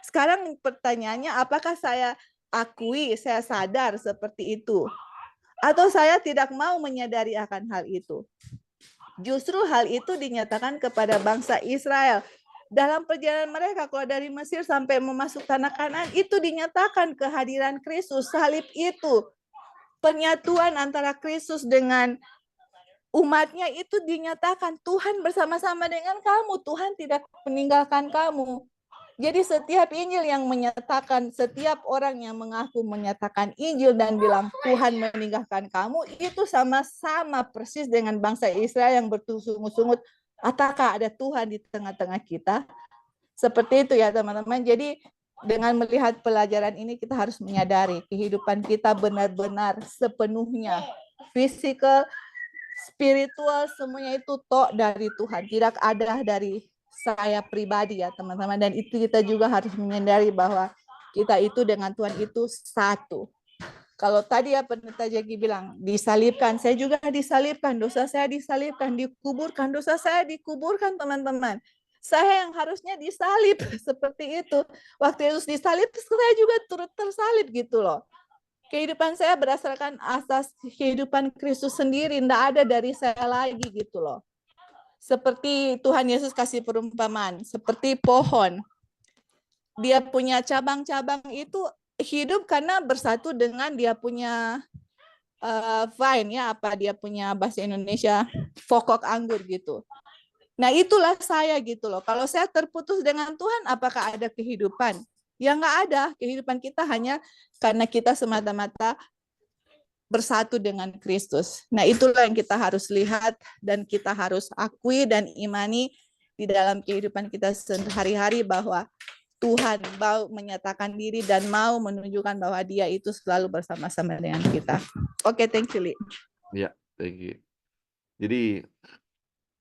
Sekarang pertanyaannya, apakah saya akui, saya sadar seperti itu? Atau saya tidak mau menyadari akan hal itu? Justru hal itu dinyatakan kepada bangsa Israel. dalam perjalanan mereka keluar dari Mesir sampai memasuki tanah Kanaan, itu dinyatakan kehadiran Kristus. Salib itu penyatuan antara Kristus dengan umatnya, itu dinyatakan Tuhan bersama-sama dengan kamu. Tuhan tidak meninggalkan kamu. Jadi setiap Injil yang menyatakan, setiap orang yang mengaku menyatakan Injil dan bilang Tuhan meninggalkan kamu, itu sama-sama persis dengan bangsa Israel yang bersungut-sungut, apakah ada Tuhan di tengah-tengah kita? Seperti itu ya teman-teman. Jadi dengan melihat pelajaran ini kita harus menyadari kehidupan kita benar-benar sepenuhnya fisikal, spiritual, semuanya itu toh dari Tuhan. Tidak ada dari saya pribadi ya teman-teman. Dan itu kita juga harus menyadari bahwa kita itu dengan Tuhan itu satu. Kalau tadi ya Pendeta Jaki bilang, disalibkan, saya juga disalibkan, dosa saya disalibkan, dikuburkan, dosa saya dikuburkan teman-teman. Saya yang harusnya disalib seperti itu. Waktu Yesus disalib, saya juga turut tersalib gitu loh. Kehidupan saya berdasarkan asas kehidupan Kristus sendiri, tidak ada dari saya lagi gitu loh. Seperti Tuhan Yesus kasih perumpamaan, seperti pohon. Dia punya cabang-cabang itu hidup karena bersatu dengan dia punya vine ya, apa dia punya bahasa Indonesia, pokok anggur gitu. Nah itulah saya gitu loh. Kalau saya terputus dengan Tuhan, apakah ada kehidupan? Ya nggak ada. Kehidupan kita hanya karena kita semata-mata bersatu dengan Kristus. Nah itulah yang kita harus lihat dan kita harus akui dan imani di dalam kehidupan kita sehari-hari, bahwa Tuhan mau menyatakan diri dan mau menunjukkan bahwa dia itu selalu bersama-sama dengan kita. Oke, thank you, Li. Ya, thank you. Jadi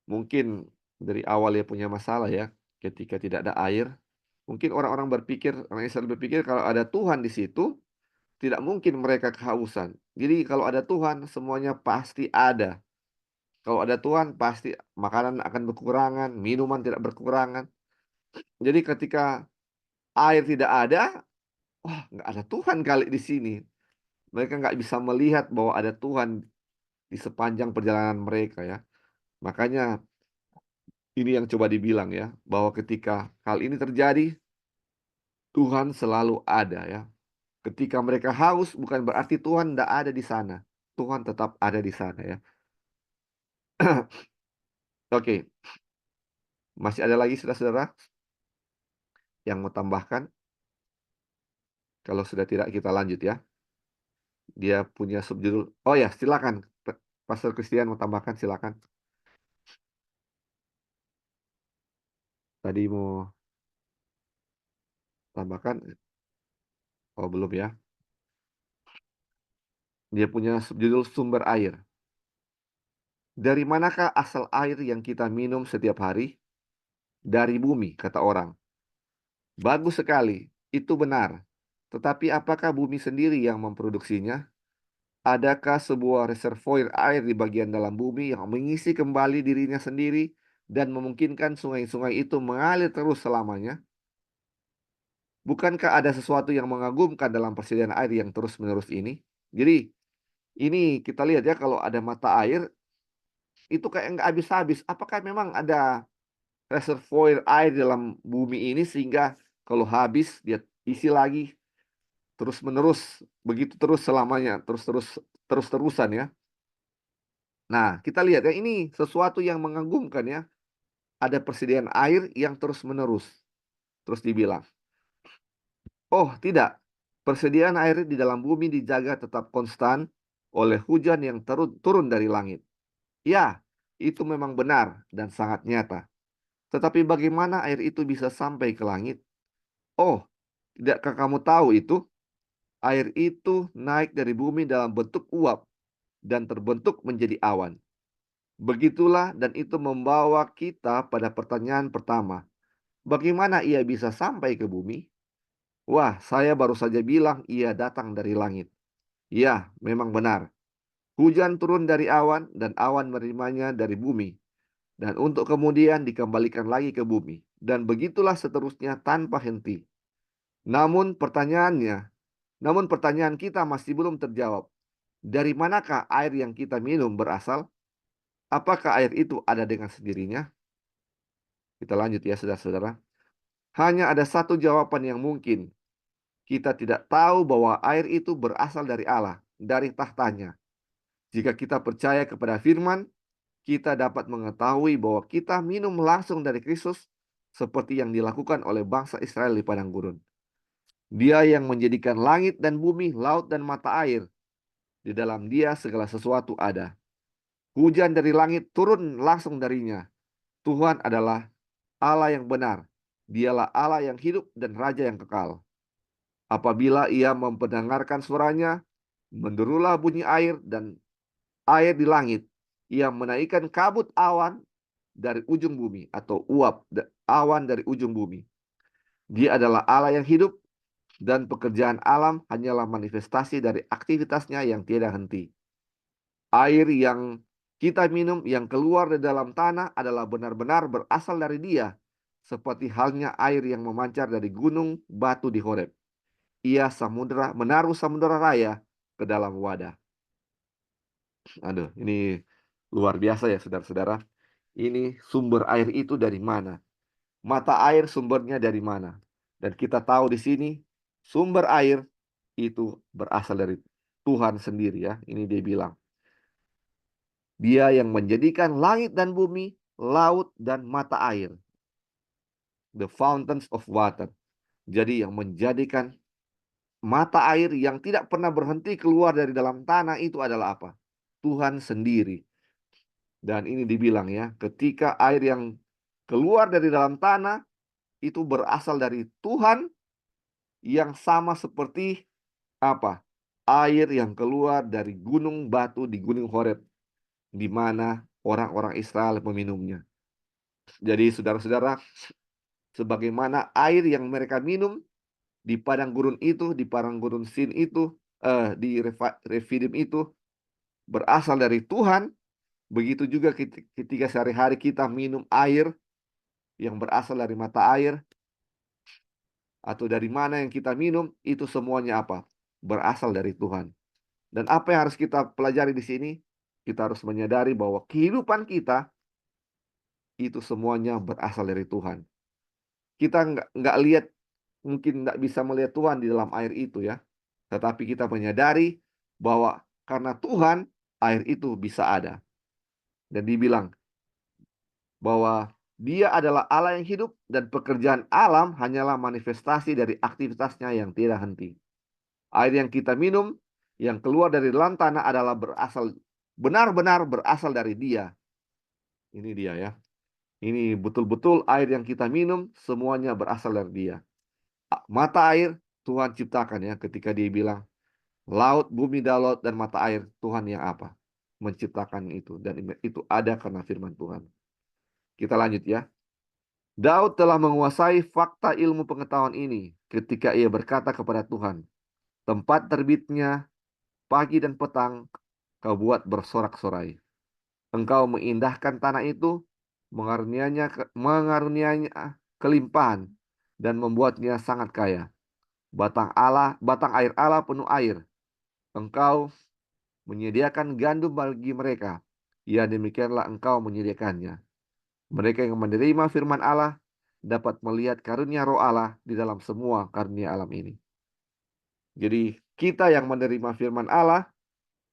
mungkin dari awal ya punya masalah ya, ketika tidak ada air. Mungkin orang Israel berpikir kalau ada Tuhan di situ, tidak mungkin mereka kehausan. Jadi kalau ada Tuhan, semuanya pasti ada. Kalau ada Tuhan, pasti makanan akan berkurangan, minuman tidak berkurangan. Jadi ketika air tidak ada, wah nggak ada Tuhan kali di sini. Mereka nggak bisa melihat bahwa ada Tuhan di sepanjang perjalanan mereka ya. Makanya ini yang coba dibilang ya, bahwa ketika hal ini terjadi, Tuhan selalu ada ya. Ketika mereka haus, bukan berarti Tuhan tidak ada di sana. Tuhan tetap ada di sana ya. Oke, masih ada lagi saudara-saudara yang mau tambahkan? Kalau sudah tidak, kita lanjut ya. Dia punya subjudul. Oh ya, silakan. Pastor Christian mau tambahkan, silakan. Tadi mau tambahkan? Oh, belum ya. Dia punya subjudul sumber air. Dari manakah asal air yang kita minum setiap hari? Dari bumi, kata orang. Bagus sekali, itu benar. Tetapi apakah bumi sendiri yang memproduksinya? Adakah sebuah reservoir air di bagian dalam bumi yang mengisi kembali dirinya sendiri dan memungkinkan sungai-sungai itu mengalir terus selamanya? Bukankah ada sesuatu yang mengagumkan dalam persediaan air yang terus-menerus ini? Jadi, ini kita lihat ya, kalau ada mata air, itu kayak nggak habis-habis. Apakah memang ada reservoir air dalam bumi ini sehingga kalau habis dia isi lagi terus-menerus, begitu terus selamanya, terus-terusan ya. Nah, kita lihat ya, ini sesuatu yang mengagumkan ya. Ada persediaan air yang terus-menerus. Terus dibilang, oh tidak, persediaan air di dalam bumi dijaga tetap konstan oleh hujan yang turun dari langit. Ya, itu memang benar dan sangat nyata. Tetapi bagaimana air itu bisa sampai ke langit? Oh, tidakkah kamu tahu itu? Air itu naik dari bumi dalam bentuk uap dan terbentuk menjadi awan. Begitulah, dan itu membawa kita pada pertanyaan pertama. Bagaimana ia bisa sampai ke bumi? Wah, saya baru saja bilang ia datang dari langit. Ya, memang benar. Hujan turun dari awan dan awan menerimanya dari bumi. Dan untuk kemudian dikembalikan lagi ke bumi. Dan begitulah seterusnya tanpa henti. Namun pertanyaan kita masih belum terjawab. Dari manakah air yang kita minum berasal? Apakah air itu ada dengan sendirinya? Kita lanjut ya saudara-saudara. Hanya ada satu jawaban yang mungkin. Kita tidak tahu bahwa air itu berasal dari Allah, dari tahtanya. Jika kita percaya kepada firman, kita dapat mengetahui bahwa kita minum langsung dari Kristus seperti yang dilakukan oleh bangsa Israel di padang gurun. Dia yang menjadikan langit dan bumi, laut dan mata air. Di dalam dia segala sesuatu ada. Hujan dari langit turun langsung darinya. Tuhan adalah Allah yang benar. Dialah Allah yang hidup dan Raja yang kekal. Apabila ia memperdengarkan suaranya, menderulah bunyi air dan air di langit. Ia menaikkan kabut awan dari ujung bumi atau uap awan dari ujung bumi. Dia adalah Allah yang hidup dan pekerjaan alam hanyalah manifestasi dari aktivitasnya yang tiada henti. Air yang kita minum yang keluar dari dalam tanah adalah benar-benar berasal dari Dia, seperti halnya air yang memancar dari gunung batu di Horeb. Ia menaruh samudera raya ke dalam wadah. Aduh, ini luar biasa ya saudara-saudara. Ini sumber air itu dari mana? Mata air sumbernya dari mana? Dan kita tahu di sini sumber air itu berasal dari Tuhan sendiri ya. Ini dia bilang. Dia yang menjadikan langit dan bumi, laut dan mata air. The fountains of water. Jadi yang menjadikan mata air yang tidak pernah berhenti keluar dari dalam tanah itu adalah apa? Tuhan sendiri. Dan ini dibilang ya, ketika air yang keluar dari dalam tanah itu berasal dari Tuhan yang sama seperti apa? Air yang keluar dari gunung batu di Gunung Horeb, di mana orang-orang Israel meminumnya. Jadi saudara-saudara, sebagaimana air yang mereka minum di padang gurun itu, di padang gurun Sin itu, di Refidim itu berasal dari Tuhan, begitu juga ketika sehari-hari kita minum air yang berasal dari mata air, atau dari mana yang kita minum, itu semuanya apa? Berasal dari Tuhan. Dan apa yang harus kita pelajari di sini? Kita harus menyadari bahwa kehidupan kita itu semuanya berasal dari Tuhan. Kita nggak lihat, mungkin nggak bisa melihat Tuhan di dalam air itu ya. Tetapi kita menyadari bahwa karena Tuhan, air itu bisa ada. Dan dibilang bahwa Dia adalah Allah yang hidup dan pekerjaan alam hanyalah manifestasi dari aktivitasnya yang tidak henti. Air yang kita minum, yang keluar dari dalam tanah adalah benar-benar berasal dari Dia. Ini dia ya. Ini betul-betul air yang kita minum semuanya berasal dari Dia. Mata air Tuhan ciptakan ya, ketika Dia bilang laut, bumi, laut dan mata air, Tuhan yang apa? Menciptakan itu, dan itu ada karena firman Tuhan. Kita lanjut ya. Daud telah menguasai fakta ilmu pengetahuan ini ketika ia berkata kepada Tuhan, tempat terbitnya pagi dan petang kau buat bersorak-sorai. Engkau mengindahkan tanah itu, mengaruniainya kelimpahan dan membuatnya sangat kaya. Batang air Allah penuh air. Engkau menyediakan gandum bagi mereka. Ya demikianlah engkau menyediakannya. Mereka yang menerima firman Allah dapat melihat karunia roh Allah di dalam semua karunia alam ini. Jadi kita yang menerima firman Allah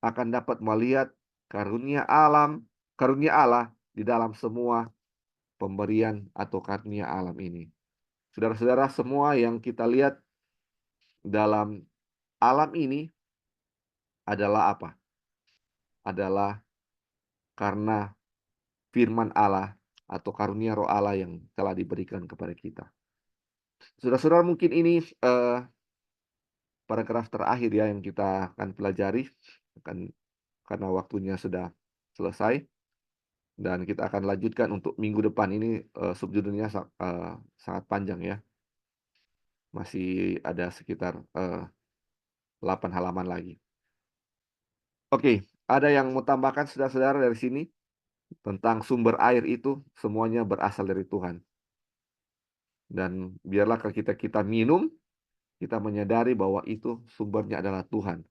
akan dapat melihat karunia Allah di dalam semua pemberian atau karunia alam ini. Saudara-saudara, semua yang kita lihat dalam alam ini adalah apa? Adalah karena firman Allah atau karunia roh Allah yang telah diberikan kepada kita. Saudara-saudara, mungkin ini paragraf terakhir ya yang kita akan pelajari, karena waktunya sudah selesai. Dan kita akan lanjutkan untuk minggu depan ini, subjudulnya sangat panjang ya. Masih ada sekitar 8 halaman lagi. Oke, ada yang mau tambahkan saudara-saudara dari sini? Tentang sumber air itu semuanya berasal dari Tuhan. Dan biarlah kalau kita minum, kita menyadari bahwa itu sumbernya adalah Tuhan.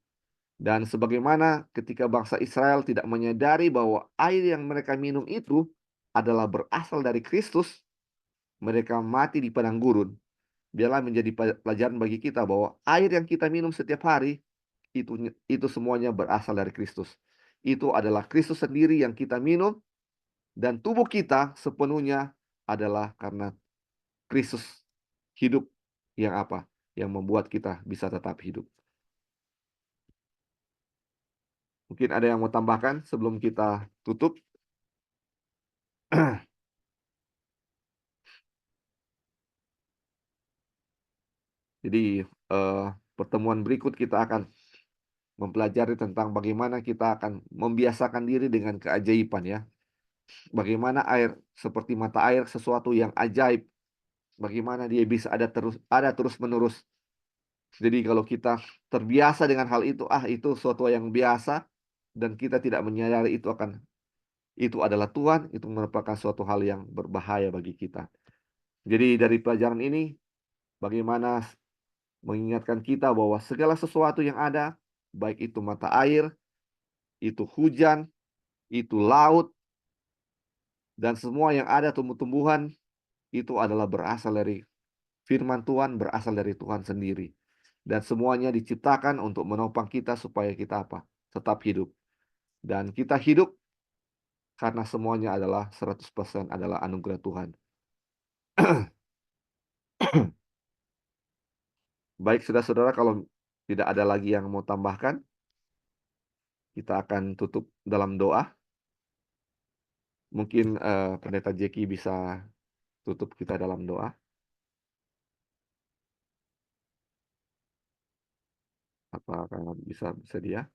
Dan sebagaimana ketika bangsa Israel tidak menyadari bahwa air yang mereka minum itu adalah berasal dari Kristus, mereka mati di padang gurun, biarlah menjadi pelajaran bagi kita bahwa air yang kita minum setiap hari itu semuanya berasal dari Kristus. Itu adalah Kristus sendiri yang kita minum, dan tubuh kita sepenuhnya adalah karena Kristus hidup yang apa? Yang membuat kita bisa tetap hidup. Mungkin ada yang mau tambahkan sebelum kita tutup? Jadi pertemuan berikut kita akan mempelajari tentang bagaimana kita akan membiasakan diri dengan keajaiban ya. Bagaimana air seperti mata air sesuatu yang ajaib. Bagaimana dia bisa ada terus menerus. Jadi kalau kita terbiasa dengan hal itu, itu sesuatu yang biasa, dan kita tidak menyadari itu adalah Tuhan, itu merupakan suatu hal yang berbahaya bagi kita. Jadi dari pelajaran ini, bagaimana mengingatkan kita bahwa segala sesuatu yang ada, baik itu mata air, itu hujan, itu laut, dan semua yang ada tumbuh-tumbuhan, itu adalah berasal dari firman Tuhan, berasal dari Tuhan sendiri. Dan semuanya diciptakan untuk menopang kita supaya kita apa? Tetap hidup. Dan kita hidup karena semuanya adalah 100% adalah anugerah Tuhan. Baik, saudara-saudara, kalau tidak ada lagi yang mau tambahkan, kita akan tutup dalam doa. Mungkin Pendeta Jeki bisa tutup kita dalam doa. Apakah bisa dia?